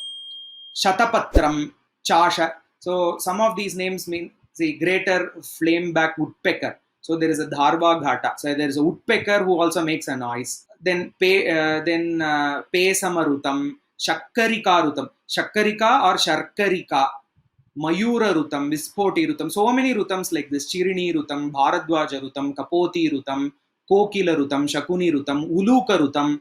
Shatapatram, Chasha. So some of these names mean, see, greater flameback woodpecker. So there is a Dharva Ghata. So there is a woodpecker who also makes a noise. Then Pesamarutam, Shakkarika Rutam. Shakkarika or Sharkarika. Mayura Rutam, Vispoti Rutam. So many Rutams like this. Chirini Rutam, Bharadwaja Rutam, Kapoti Rutam, Kokila Rutam, Shakuni Rutam, Uluka Rutam,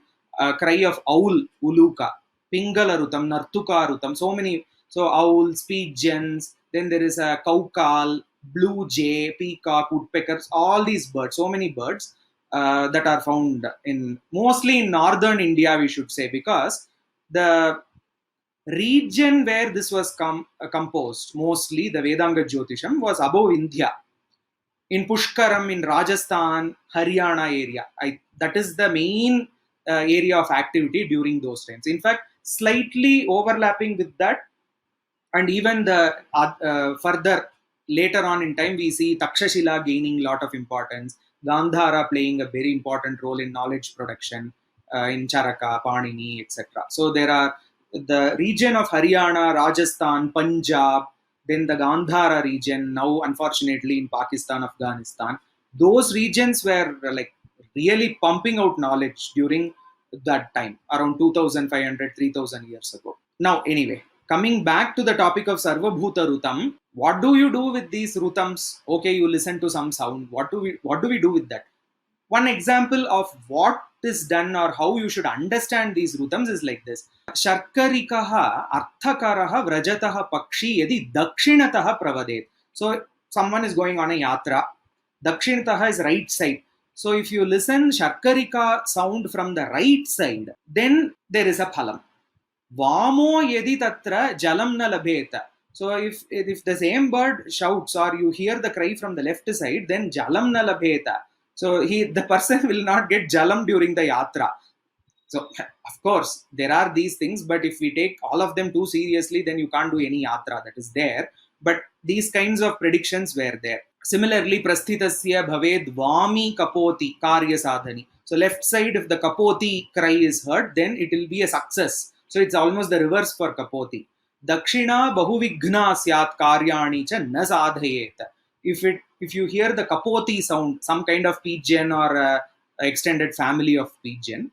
cry of owl, Uluka. Pingala Rutam, Nartuka Rutam, so many. So owls, pigeons, then there is a kaukal, blue jay, peacock, woodpeckers, all these birds, so many birds that are found in mostly in northern India, we should say, because the region where this was composed, mostly the Vedanga-Jyotiṣam, was above India. In Pushkaram, in Rajasthan, Haryana area. That is the main area of activity during those times. In fact, slightly overlapping with that, and even the further later on in time, we see Takshashila gaining a lot of importance, Gandhara playing a very important role in knowledge production in Charaka, Panini, etc. So there are the region of Haryana, Rajasthan, Punjab, then the Gandhara region, now unfortunately in Pakistan, Afghanistan. Those regions were like really pumping out knowledge during that time, around 2500, 3000 years ago. Now, anyway, coming back to the topic of Sarvabhuta Rutam, what do you do with these Rutams? Okay, you listen to some sound. What do we do with that? One example of what is done or how you should understand these Rutams is like this. Sharkarikaha arthakaraha vrajataha pakshi yadi dakshinataha pravadet. So, someone is going on a yatra. Dakshinataha is right side. So, if you listen Sharkarika sound from the right side, then there is a phalam. Vamo yedi tatra jalam na labheta. So if the same bird shouts or you hear the cry from the left side, then jalam na labheta. So the person will not get jalam during the yatra. So of course there are these things, but if we take all of them too seriously, then you can't do any yatra. That is there. But these kinds of predictions were there. Similarly, prasthitasya bhaved vami kapoti karya sadhani. So left side, if the kapoti cry is heard, then it will be a success. So it's almost the reverse for kapoti. Dakshina bahuvigna syat karyani cha na sadhayet. If you hear the kapoti sound, some kind of pigeon or extended family of pigeon,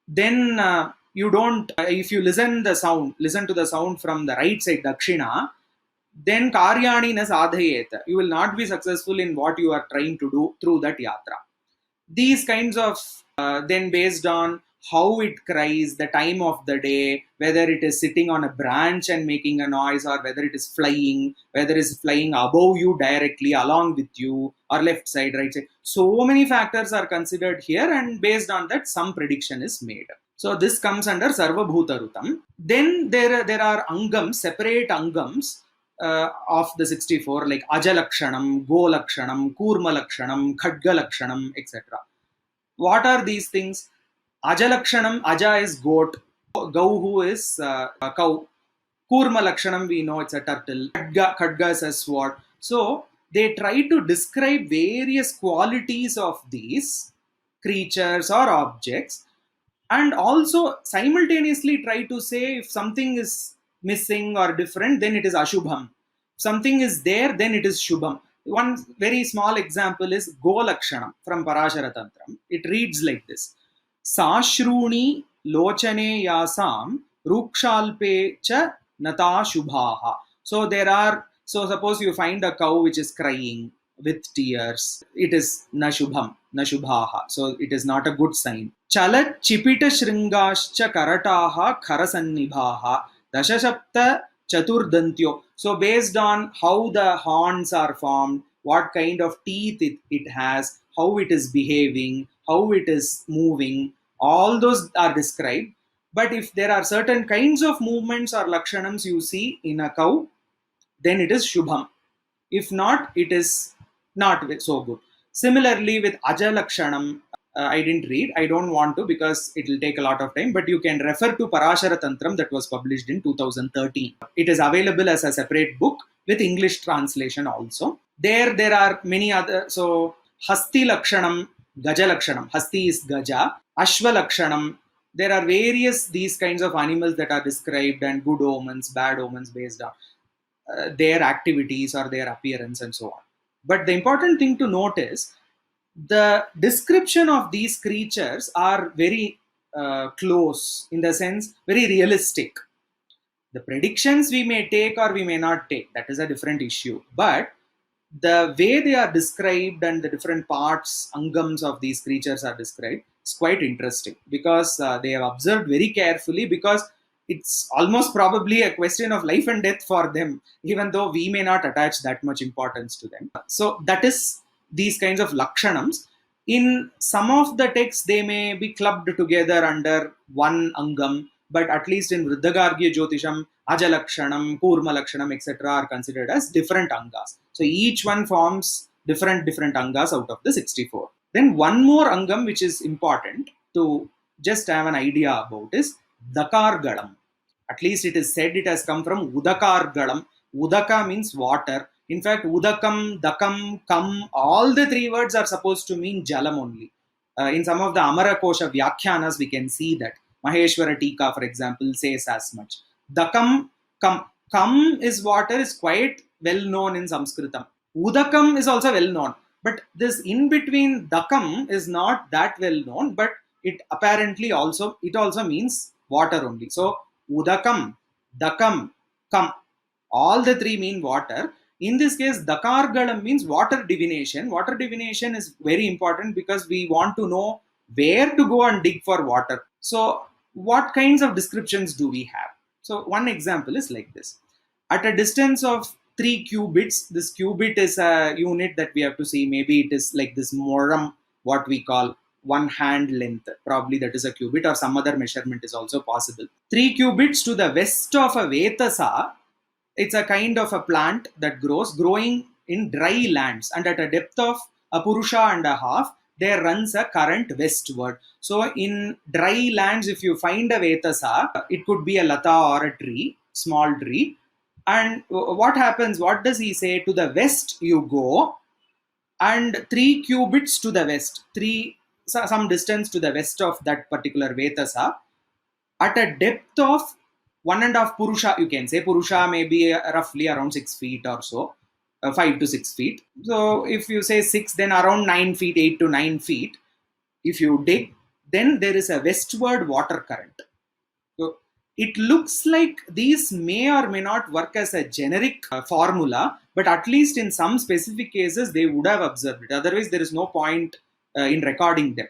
then you don't. If you listen to the sound from the right side, dakshina, then karyani na sadhayet. You will not be successful in what you are trying to do through that yatra. These kinds of then based on how it cries, the time of the day, whether it is sitting on a branch and making a noise, or whether it is flying, whether it is flying above you directly along with you, or left side, right side. So many factors are considered here, and based on that, some prediction is made. So this comes under Sarvabhuta Rutam. Then there are angams, separate angams of the 64, like Ajalakshanam, Golakshanam, Kurmalakshanam, Khadgalakshanam, etc. What are these things? Ajalakshanam, Aja is goat, Gauhu is cow, Kurma Lakshanam, we know it's a turtle, Khadga is a sword. So they try to describe various qualities of these creatures or objects, and also simultaneously try to say if something is missing or different, then it is Ashubham. Something is there, then it is Shubham. One very small example is Golakshanam from Parashara Tantram. It reads like this. Sashruni lochane yasam rukshalpe cha nata shubhaha. So there are So suppose you find a cow which is crying with tears, it is na shubham, na shubhaha. So it is not a good sign. Chalat chipita shringascha karataha kharasannibhaha dashashapta chaturdantyo. So based on how the horns are formed, what kind of teeth it has, how it is behaving, how it is moving, all those are described. But if there are certain kinds of movements or lakshanams you see in a cow, then it is shubham. If not, it is not so good. Similarly, with Ajalakshanam, I didn't read. I don't want to because it will take a lot of time. But you can refer to Parashara Tantram that was published in 2013. It is available as a separate book with English translation also. There are many other. So Hasti Lakshanam, Gaja Lakshanam. Hasti is Gaja. Ashwa Lakshanam. There are various these kinds of animals that are described and good omens, bad omens based on their activities or their appearance and so on. But the important thing to note is the description of these creatures are very close, in the sense very realistic. The predictions we may take or we may not take, that is a different issue. But the way they are described and the different parts, angams of these creatures are described, is quite interesting because they have observed very carefully, because it's almost probably a question of life and death for them, even though we may not attach that much importance to them. So that is these kinds of lakshanams. In some of the texts, they may be clubbed together under one angam, but at least in Vriddhagarga-Jyotiṣam, Ajalakshanam, Kurma Lakshanam, etc. are considered as different angas. So each one forms different angas out of the 64. Then one more angam which is important to just have an idea about is dakargalam. At least it is said it has come from udakargalam. Udaka means water. In fact, udakam, dakam, kam, all the three words are supposed to mean jalam only. In some of the Amarakosha Vyakhyanas, we can see that. Maheshwara Tika, for example, says as much. Dakam, kam. Kam is water, is quite well known in Sanskritam. Udakam is also well known. But this in between dakam is not that well known, but it apparently also means water only. So udakam, dakam, kam, all the three mean water. In this case, dakargalam means water divination. Water divination is very important because we want to know where to go and dig for water. So what kinds of descriptions do we have? So one example is like this. At a distance of 3 cubits, this cubit is a unit that we have to see. Maybe it is like this moram, what we call 1 hand length. Probably that is a cubit, or some other measurement is also possible. 3 cubits to the west of a vetasa, it's a kind of a plant that growing in dry lands, and at a depth of a purusha and a half, there runs a current westward. So in dry lands, if you find a vetasa, it could be a lata or a tree, small tree. And what happens? What does he say? To the west you go, and 3 cubits to the west, some distance to the west of that particular vetasa, at a depth of 1.5 purusha, you can say. Purusha may be roughly around 6 feet or so, 5 to 6 feet. So if you say 6, then around 9 feet, 8 to 9 feet. If you dig, then there is a westward water current. So it looks like these may or may not work as a generic formula, but at least in some specific cases, they would have observed it. Otherwise, there is no point in recording them.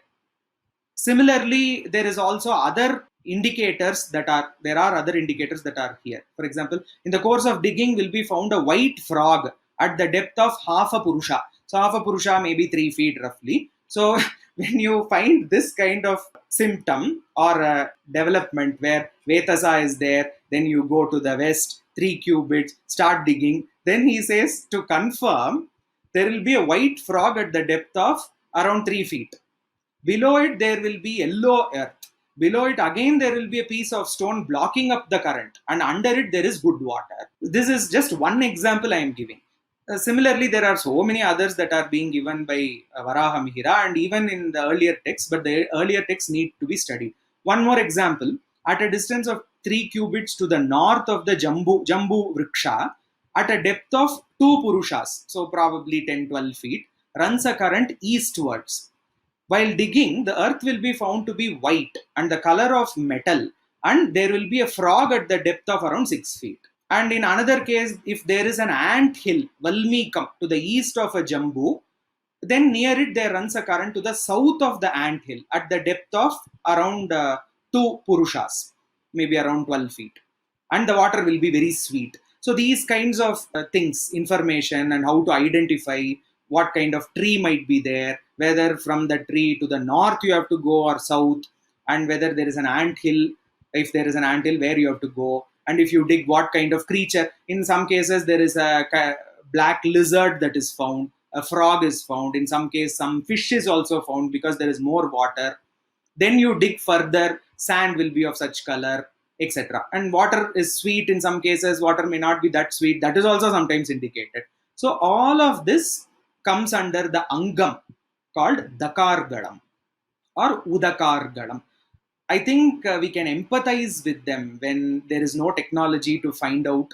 Similarly, there is also other indicators there are other indicators that are here. For example, in the course of digging will be found a white frog at the depth of half a purusha. So half a purusha may be 3 feet roughly. So when you find this kind of symptom or a development where Vetasa is there, then you go to the west, 3 cubits, start digging. Then he says to confirm, there will be a white frog at the depth of around 3 feet. Below it, there will be yellow earth. Below it, again, there will be a piece of stone blocking up the current. And under it, there is good water. This is just one example I am giving. Similarly, there are so many others that are being given by Varaha Mihira and even in the earlier texts, but the earlier texts need to be studied. One more example. At a distance of 3 cubits to the north of the Jambu Vriksha, at a depth of 2 purushas, so probably 10-12 feet, runs a current eastwards. While digging, the earth will be found to be white and the color of metal, and there will be a frog at the depth of around 6 feet. And in another case, if there is an ant hill, Valmikam, to the east of a Jambu, then near it there runs a current to the south of the ant hill at the depth of around 2 Purushas, maybe around 12 feet. And the water will be very sweet. So these kinds of things, information and how to identify what kind of tree might be there, whether from the tree to the north you have to go or south, and whether there is an ant hill, if there is an ant hill, where you have to go, and if you dig, what kind of creature. In some cases, there is a black lizard that is found, a frog is found. In some case, some fish is also found because there is more water. Then you dig further, sand will be of such color, etc. And water is sweet in some cases, water may not be that sweet. That is also sometimes indicated. So all of this comes under the Angam called dakargalam or udakargalam. I think we can empathize with them when there is no technology to find out.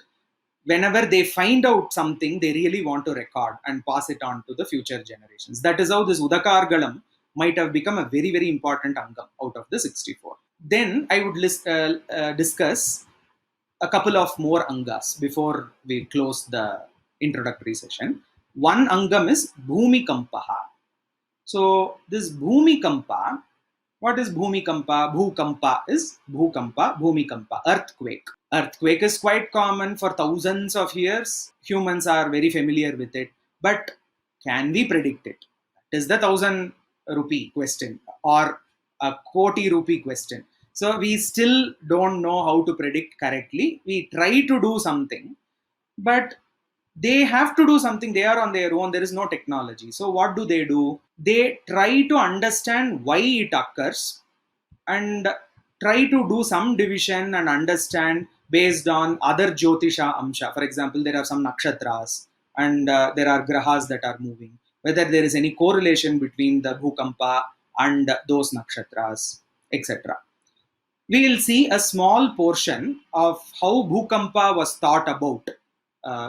Whenever they find out something, they really want to record and pass it on to the future generations. That is how this Udakargalam might have become a very, very important Angam out of the 64. Then I would discuss a couple of more Angas before we close the introductory session. One Angam is Bhumikampa. So this Bhumikampa, what is Bhumikampa? Bhukampa is Bhukampa, Bhumikampa, earthquake. Earthquake is quite common for thousands of years. Humans are very familiar with it. But can we predict it? That is the 1,000 rupee question or a koti rupee question. So we still don't know how to predict correctly. We try to do something, but they have to do something. They are on their own. There is no technology. So what do? They try to understand why it occurs and try to do some division and understand based on other Jyotisha Amsha. For example, there are some nakshatras and there are grahas that are moving. Whether there is any correlation between the Bhukampa and those nakshatras, etc. We will see a small portion of how Bhukampa was thought about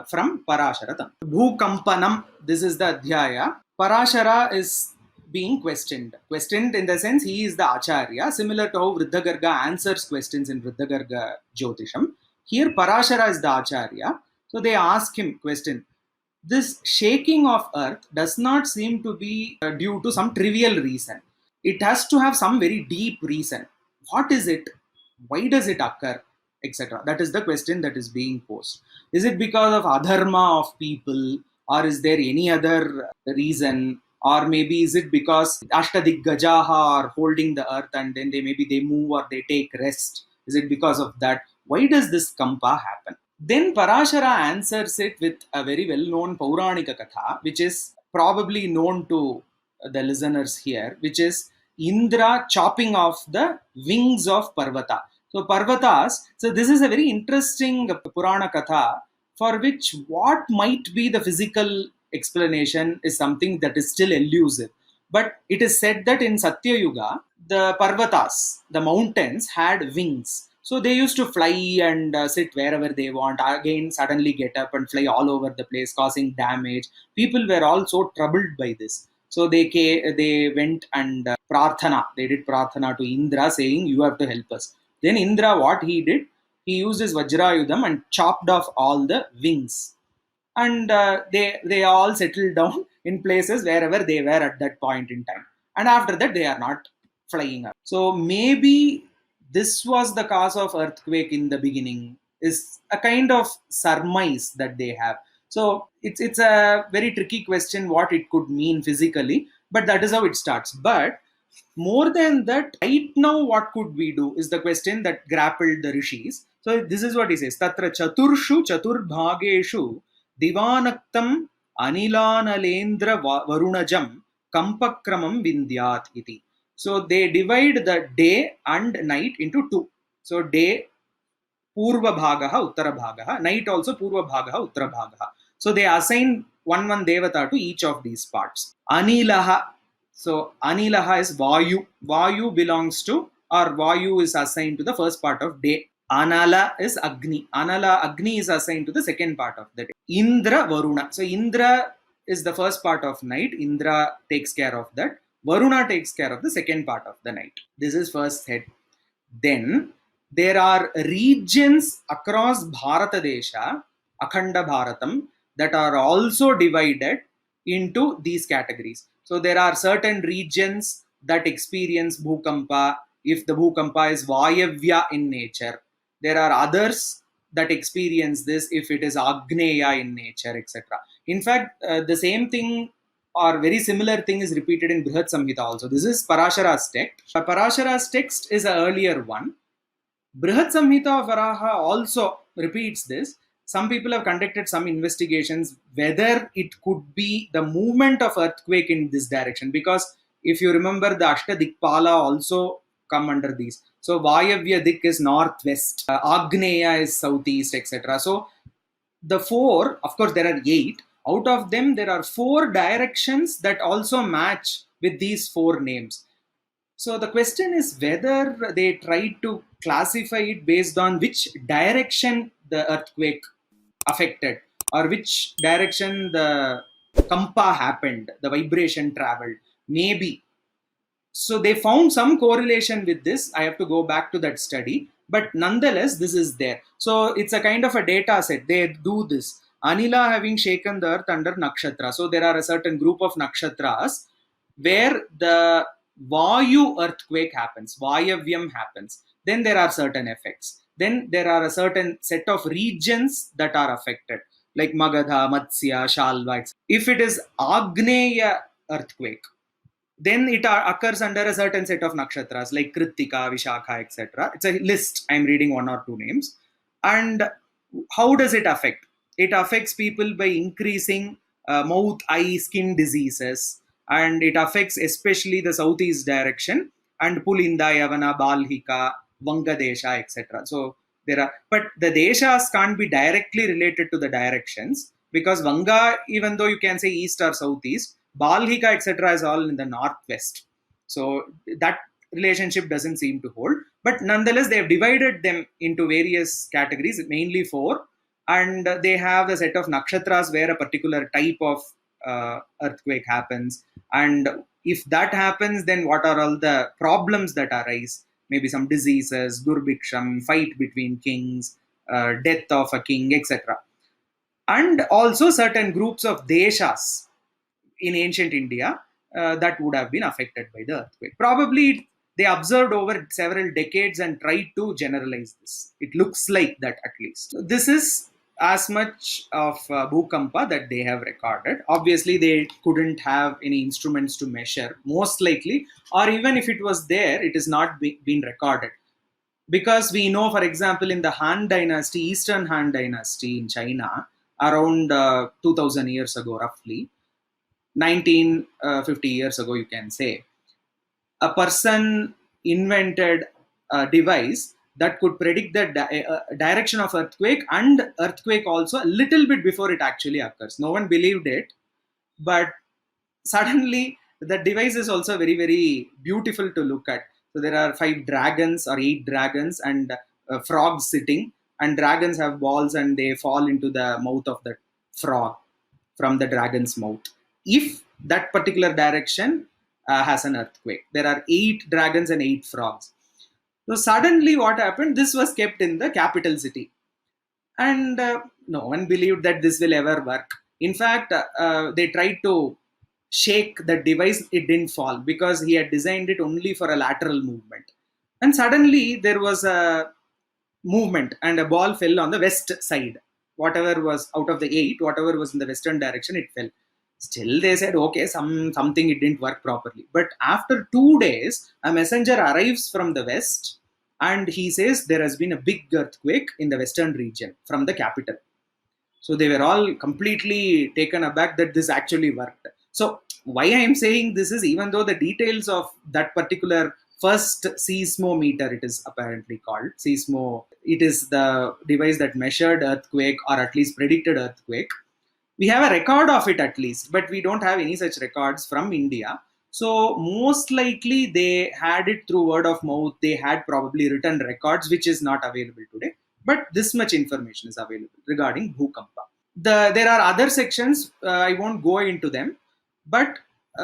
from Parasharatam. Bhukampanam, this is the Adhyaya. Parashara is being questioned. Questioned in the sense he is the Acharya, similar to how Vriddhagarga answers questions in Vriddhagarga Jyotisham. Here Parashara is the Acharya. So they ask him question. This shaking of earth does not seem to be due to some trivial reason. It has to have some very deep reason. What is it? Why does it occur? Etc. That is the question that is being posed. Is it because of adharma of people, or is there any other reason? Or maybe is it because Ashtadiggajaha are holding the earth and then they move or they take rest? Is it because of that? Why does this kampa happen? Then Parashara answers it with a very well-known Pauranika Katha, which is probably known to the listeners here, which is Indra chopping off the wings of Parvata. So Parvatas, so this is a very interesting Purana Katha for which what might be the physical explanation is something that is still elusive. But it is said that in Satya Yuga, the Parvatas, the mountains, had wings. So they used to fly and sit wherever they want, again suddenly get up and fly all over the place, causing damage. People were all so troubled by this. So they went and prarthana, they did prarthana to Indra saying, you have to help us. Then Indra, what he did, he used his vajrayuddham and chopped off all the wings. And they all settled down in places wherever they were at that point in time. And after that, they are not flying up. So maybe this was the cause of earthquake in the beginning, is a kind of surmise that they have. So it's a very tricky question what it could mean physically, but that is how it starts. But more than that, right now, what could we do is the question that grappled the rishis. So this is what he says: Tatra chaturshu chaturbhageshu divanaktam anilanalendra varunajam kampakramam vindyat iti. So they divide the day and night into two. So day Purva Bhagaha, Uttara Bhagaha, night also Purva Bhagaha, Uttara Bhagaha. So they assign one devata to each of these parts. Anilaha. So Anilaha is Vayu. Vayu belongs to, or Vayu is assigned to the first part of day. Anala is Agni. Agni is assigned to the second part of the day. Indra Varuna. So Indra is the first part of night. Indra takes care of that. Varuna takes care of the second part of the night. This is first head. Then there are regions across Bharatadesha, Akhanda Bharatam, that are also divided into these categories. So there are certain regions that experience Bhukampa if the Bhukampa is Vayavya in nature. There are others that experience this if it is Agneya in nature, etc. In fact, the same thing or very similar thing is repeated in Brihat Samhita also. This is Parashara's text. Parashara's text is an earlier one. Brihat Samhita of Varaha also repeats this. Some people have conducted some investigations whether it could be the movement of earthquake in this direction, because if you remember, the Ashtadikpala also come under these. So Vayavya Dik is northwest, Agneya is southeast, etc. So the four, of course, there are 8. Out of them, there are 4 directions that also match with these 4 names. So the question is whether they try to classify it based on which direction the earthquake affected or which direction the kampa happened, the vibration traveled. Maybe. So they found some correlation with this. I have to go back to that study. But nonetheless, this is there. So it's a kind of a data set. They do this. Anila having shaken the earth under nakshatra. So there are a certain group of nakshatras where the Vayu earthquake happens, Vayavyam happens. Then there are certain effects. Then there are a certain set of regions that are affected, like Magadha, Matsya, Shalva, etc. If it is Agneya earthquake, then it occurs under a certain set of nakshatras like Kritika, Vishakha, etc. It's a list. I'm reading 1 or 2 names. And how does it affect? It affects people by increasing mouth, eye, skin diseases. And it affects especially the southeast direction and Pulinda, Yavana, Balhika, Vangadesha, etc. So there are, but the deshas can't be directly related to the directions, because Vanga, even though you can say east or southeast, Balhika, etc., is all in the northwest. So that relationship doesn't seem to hold. But nonetheless, they have divided them into various categories, mainly 4. And they have a set of nakshatras where a particular type of earthquake happens. And if that happens, then what are all the problems that arise? Maybe some diseases, durbiksham, fight between kings, death of a king, etc. And also certain groups of deshas in ancient India that would have been affected by the earthquake. Probably they observed over several decades and tried to generalize this. It looks like that, at least. So this is as much of Bhukampa that they have recorded. Obviously, they couldn't have any instruments to measure, most likely, or even if it was there, it is not been recorded. Because we know, for example, in the Han Dynasty, Eastern Han Dynasty in China, around 2000 years ago, roughly, 1950 years ago, you can say, a person invented a device that could predict the direction of earthquake and earthquake also a little bit before it actually occurs. No one believed it, but suddenly the device is also very, very beautiful to look at. So there are 5 dragons or 8 dragons and frogs sitting, and dragons have balls and they fall into the mouth of the frog from the dragon's mouth. If that particular direction has an earthquake, there are 8 dragons and 8 frogs. So suddenly what happened? This was kept in the capital city. And no one believed that this will ever work. In fact, they tried to shake the device. It didn't fall because he had designed it only for a lateral movement. And suddenly there was a movement and a ball fell on the west side. Whatever was out of the 8, whatever was in the western direction, it fell. Still, they said, okay, something it didn't work properly. But after 2 days, a messenger arrives from the west and he says there has been a big earthquake in the western region from the capital. So they were all completely taken aback that this actually worked. So why I am saying this is, even though the details of that particular first seismometer, it is apparently called seismo, it is the device that measured earthquake or at least predicted earthquake. We have a record of it at least, but we don't have any such records from India. So most likely they had it through word of mouth. They had probably written records, which is not available today. But this much information is available regarding Bhukampa. There are other sections, I won't go into them, but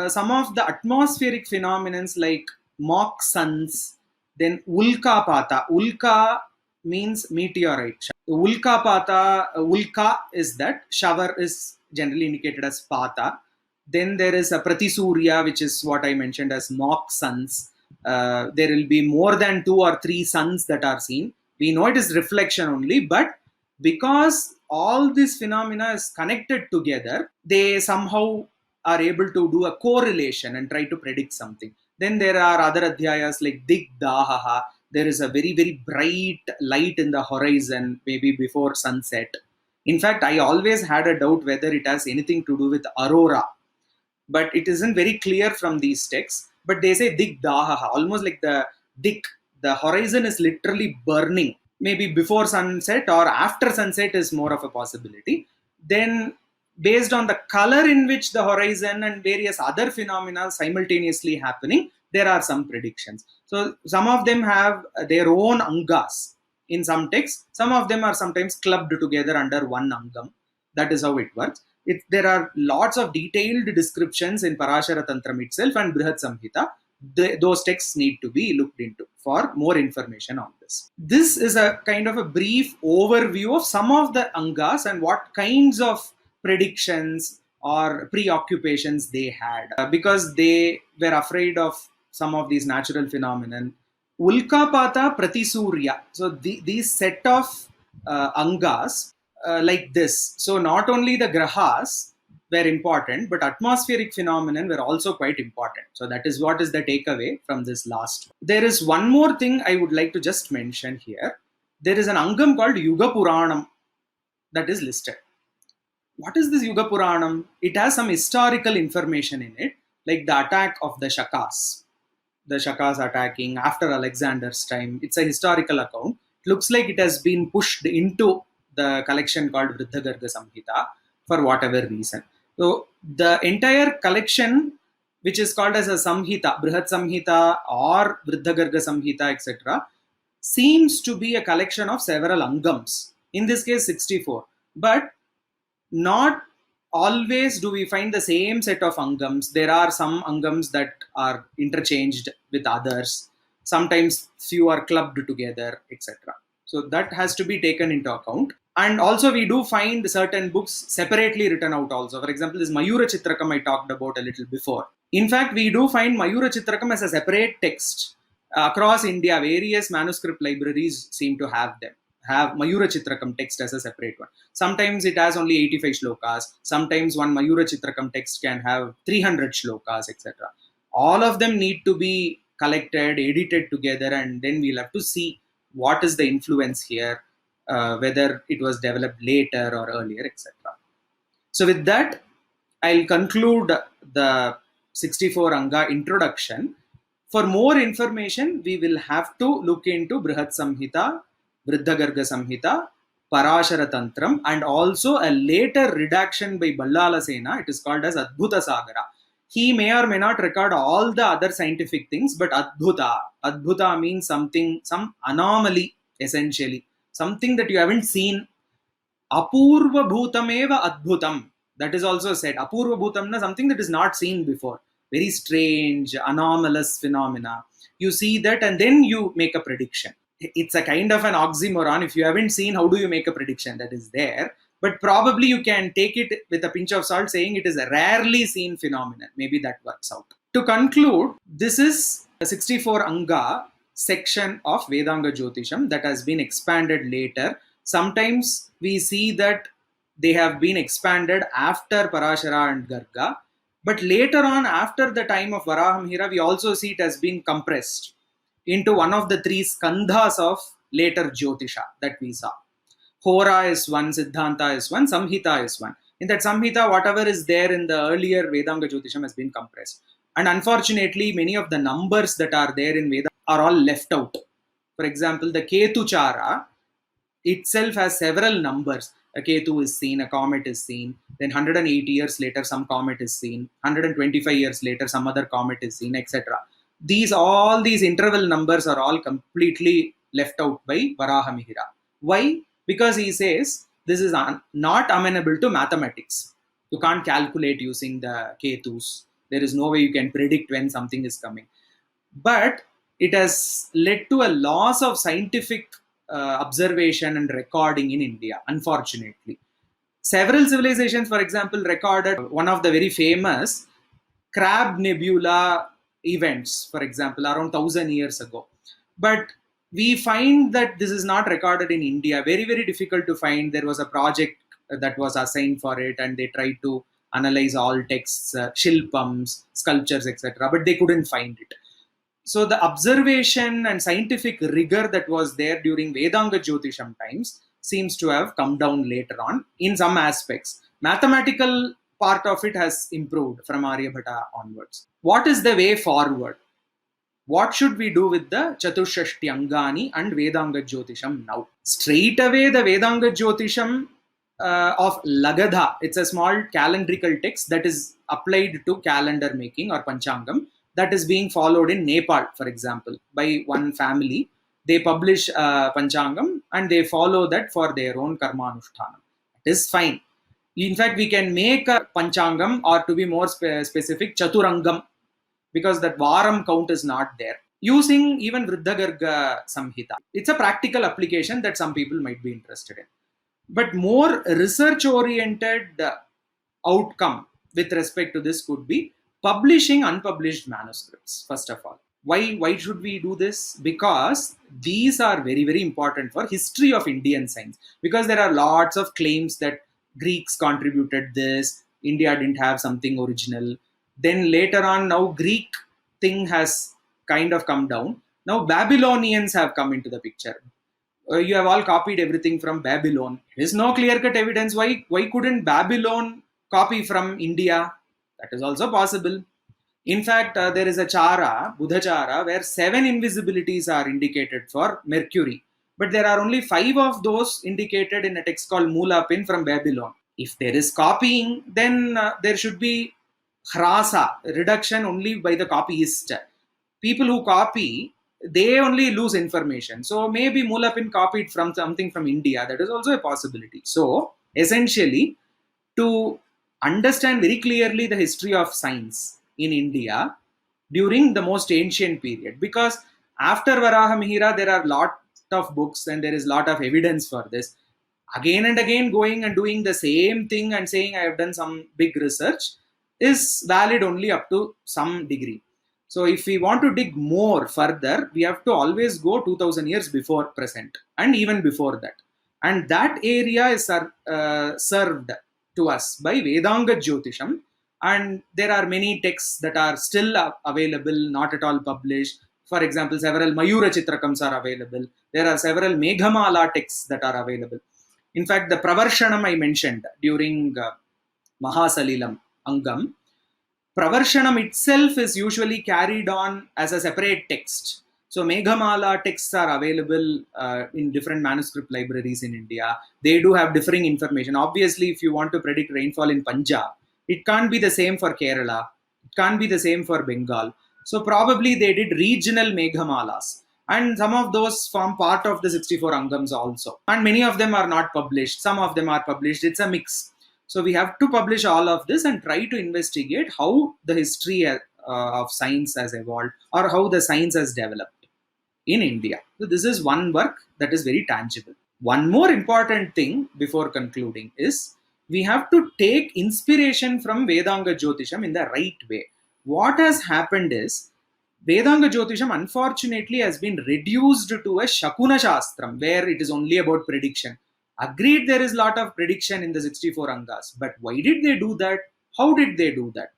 some of the atmospheric phenomena like mock suns, Then Ulkapata. Ulka means meteorite. Ulkapata, Ulka is that. Shower is generally indicated as Pata. Then there is a Pratisurya, which is what I mentioned as mock suns. There will be more than 2 or 3 suns that are seen. We know it is reflection only, but because all these phenomena is connected together, they somehow are able to do a correlation and try to predict something. Then there are other adhyayas like Digdahaha. There is a very, very bright light in the horizon, maybe before sunset. In fact, I always had a doubt whether it has anything to do with aurora, but it isn't very clear from these texts. But they say Digdahaha, almost like the horizon is literally burning. Maybe before sunset or after sunset is more of a possibility. Then, based on the color in which the horizon and various other phenomena simultaneously happening, there are some predictions. So, some of them have their own Angas in some texts. Some of them are sometimes clubbed together under one Angam. That is how it works. There are lots of detailed descriptions in Parashara Tantram itself and Brihat Samhita. Those texts need to be looked into for more information on this. This is a kind of a brief overview of some of the Angas and what kinds of predictions or preoccupations they had, because they were afraid of some of these natural phenomena. Ulkapata Pratisurya. So these set of Angas like this. So not only the grahas were important, but atmospheric phenomena were also quite important. So that is what is the takeaway from this last one. There is one more thing I would like to just mention here. There is an Angam called Yuga Puranam that is listed. What is this Yuga Puranam? It has some historical information in it, like the attack of the Shakas. The Shakas attacking after Alexander's time. It's a historical account. It looks like it has been pushed into the collection called Vriddhagarga Samhita for whatever reason. So the entire collection, which is called as a Samhita, Brihat Samhita or Vriddhagarga Samhita, etc., seems to be a collection of several Angams. In this case, 64. But not always do we find the same set of Angams. There are some Angams that are interchanged with others. Sometimes few are clubbed together, etc. So that has to be taken into account. And also we do find certain books separately written out also. For example, this mayurachitrakam I talked about a little before. In fact, we do find mayurachitrakam as a separate text. Across India, various manuscript libraries seem to have mayurachitrakam text as a separate one. Sometimes it has only 85 shlokas. Sometimes one mayurachitrakam text can have 300 shlokas, etc. All of them need to be collected, edited together, and then we'll have to see what is the influence here. Whether it was developed later or earlier, etc. So with that, I'll conclude the 64 Anga introduction. For more information, we will have to look into Brihat Samhita, Vriddhagarga Samhita, Parashara Tantram, and also a later redaction by Ballala Sena. It is called as Adbhuta Sagara. He may or may not record all the other scientific things, but Adbhuta means something, some anomaly essentially. Something that you haven't seen. Apurva bhutameva adbhutam. That is also said. Apurva bhutam, something that is not seen before. Very strange, anomalous phenomena. You see that and then you make a prediction. It's a kind of an oxymoron. If you haven't seen, how do you make a prediction? That is there. But probably you can take it with a pinch of salt, saying it is a rarely seen phenomenon. Maybe that works out. To conclude, this is a 64 Anga section of Vedanga-Jyotiṣam that has been expanded later. Sometimes we see that they have been expanded after Parashara and Garga. But later on, after the time of Varahamihira, we also see it has been compressed into one of the 3 skandhas of later Jyotisha that we saw. Hora is one, Siddhanta is one, Samhita is one. In that Samhita, whatever is there in the earlier Vedanga-Jyotiṣam has been compressed. And unfortunately, many of the numbers that are there in Veda are all left out. For example, the Ketu Chara itself has several numbers. A Ketu is seen, a comet is seen, then 180 years later, some comet is seen, 125 years later, some other comet is seen, etc. All these interval numbers are all completely left out by Varahamihira. Why? Because he says this is not amenable to mathematics. You can't calculate using the Ketus. There is no way you can predict when something is coming. But it has led to a loss of scientific observation and recording in India, unfortunately. Several civilizations, for example, recorded one of the very famous Crab Nebula events, for example, around 1000 years ago. But we find that this is not recorded in India. Very, very difficult to find. There was a project that was assigned for it, and they tried to analyze all texts, shilpams, sculptures, etc., but they couldn't find it. So the observation and scientific rigor that was there during Vedanga-Jyotisham times seems to have come down later on in some aspects. Mathematical part of it has improved from Aryabhata onwards. What is the way forward? What should we do with the Chatushashti Angani and Vedanga-Jyotisham now? Straight away, the Vedanga-Jyotisham of Lagadha, it's a small calendrical text that is applied to calendar making or Panchangam, that is being followed in Nepal, for example, by one family. They publish Panchangam and they follow that for their own karma anushthanam. It is fine. In fact, we can make a Panchangam, or to be more specific, Chaturangam, because that Varam count is not there. Using even Vriddhagarga Samhita. It's a practical application that some people might be interested in. But more research-oriented outcome with respect to this could be publishing unpublished manuscripts, first of all. Why should we do this? Because these are very, very important for history of Indian science. Because there are lots of claims that Greeks contributed this, India didn't have something original. Then later on, now Greek thing has kind of come down. Now Babylonians have come into the picture. You have all copied everything from Babylon. There is no clear-cut evidence. Why couldn't Babylon copy from India? That is also possible. In fact, there is a chara, Buddha chara, where 7 invisibilities are indicated for Mercury. But there are only 5 of those indicated in a text called Mulapin from Babylon. If there is copying, then there should be hrasa, reduction only by the copyist. People who copy, they only lose information. So maybe Mulapin copied from something from India. That is also a possibility. So essentially, to understand very clearly the history of science in India during the most ancient period, because after Varaha Mihira, there are a lot of books and there is a lot of evidence for this. Again and again going and doing the same thing and saying I have done some big research is valid only up to some degree. So if we want to dig more further, we have to always go 2000 years before present and even before that. And that area is served to us by Vedanga-Jyotisham. And there are many texts that are still available, not at all published. For example, several mayurachitrakams are available. There are several Meghamala texts that are available. In fact, the Pravarshanam I mentioned during Mahāsalilam Angam, Pravarshanam itself is usually carried on as a separate text. So Meghamala texts are available in different manuscript libraries in India. They do have differing information. Obviously, if you want to predict rainfall in Punjab, it can't be the same for Kerala. It can't be the same for Bengal. So probably they did regional Meghamalas. And some of those form part of the 64 Angams also. And many of them are not published. Some of them are published. It's a mix. So we have to publish all of this and try to investigate how the history of science has evolved or how the science has developed in India. So this is one work that is very tangible. One more important thing before concluding is we have to take inspiration from Vedanga-Jyotisham in the right way. What has happened is Vedanga-Jyotisham unfortunately has been reduced to a Shakuna Shastram where it is only about prediction. Agreed, there is a lot of prediction in the 64 Angas, but why did they do that? How did they do that?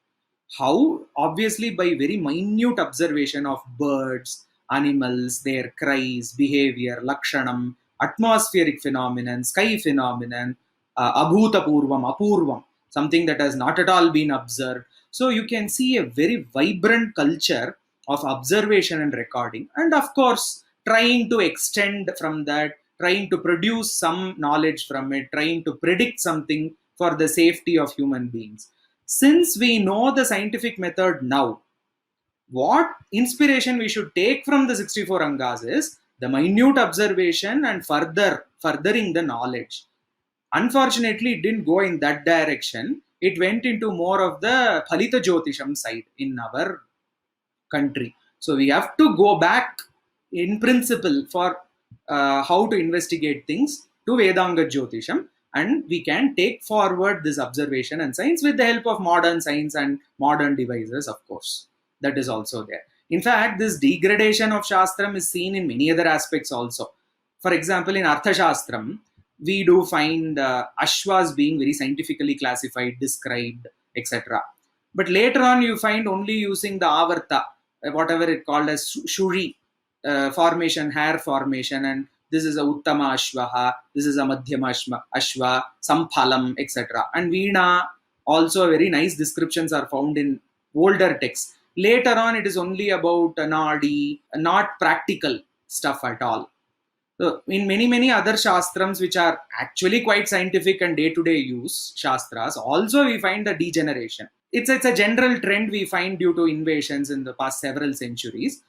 How? Obviously by very minute observation of birds, animals, their cries, behavior, lakshanam, atmospheric phenomenon, sky phenomenon, abhutapurvam, apurvam, something that has not at all been observed. So you can see a very vibrant culture of observation and recording, and of course trying to extend from that, trying to produce some knowledge from it, trying to predict something for the safety of human beings. Since we know the scientific method now, what inspiration we should take from the 64 Angas is the minute observation and furthering the knowledge. Unfortunately, it didn't go in that direction. It went into more of the Phalita Jyotisham side in our country. So we have to go back in principle for how to investigate things to Vedanga-Jyotisham, and we can take forward this observation and science with the help of modern science and modern devices, of course. That is also there. In fact, this degradation of Shastram is seen in many other aspects also. For example, in Arthashastram, we do find Ashwas being very scientifically classified, described, etc. But later on, you find only using the Avarta, whatever it called as Shuri formation, hair formation, and this is a Uttama Ashvaha, this is a Madhyama Ashva, Samphalam, etc. And Veena, also very nice descriptions are found in older texts. Later on, it is only about Nadi, not practical stuff at all. So in many other shastrams which are actually quite scientific and day-to-day use, shastras, also we find the degeneration. It's a general trend we find due to invasions in the past several centuries.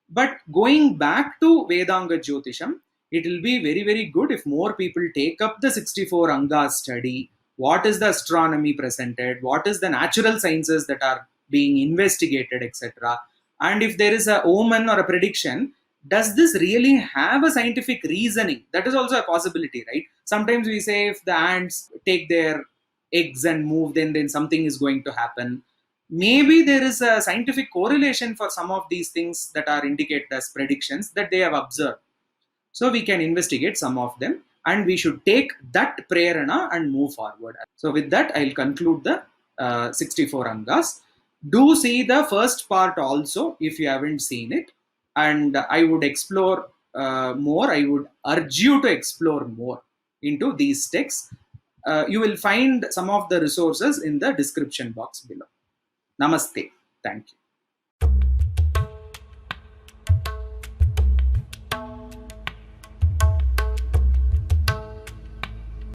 But going back to Vedanga-Jyotisham, it will be very good if more people take up the 64 Angas study. What is the astronomy presented? What is the natural sciences that are being investigated, etc. And if there is a omen or a prediction, does this really have a scientific reasoning? That is also a possibility, right? Sometimes we say if the ants take their eggs and move, then something is going to happen. Maybe there is a scientific correlation for some of these things that are indicated as predictions that they have observed. So we can investigate some of them, and we should take that prerana and move forward. So with that, I'll conclude the 64 Angas. Do see the first part also if you haven't seen it, and I would explore more. I would urge you to explore more into these texts. You will find some of the resources in the description box below. Namaste. Thank you.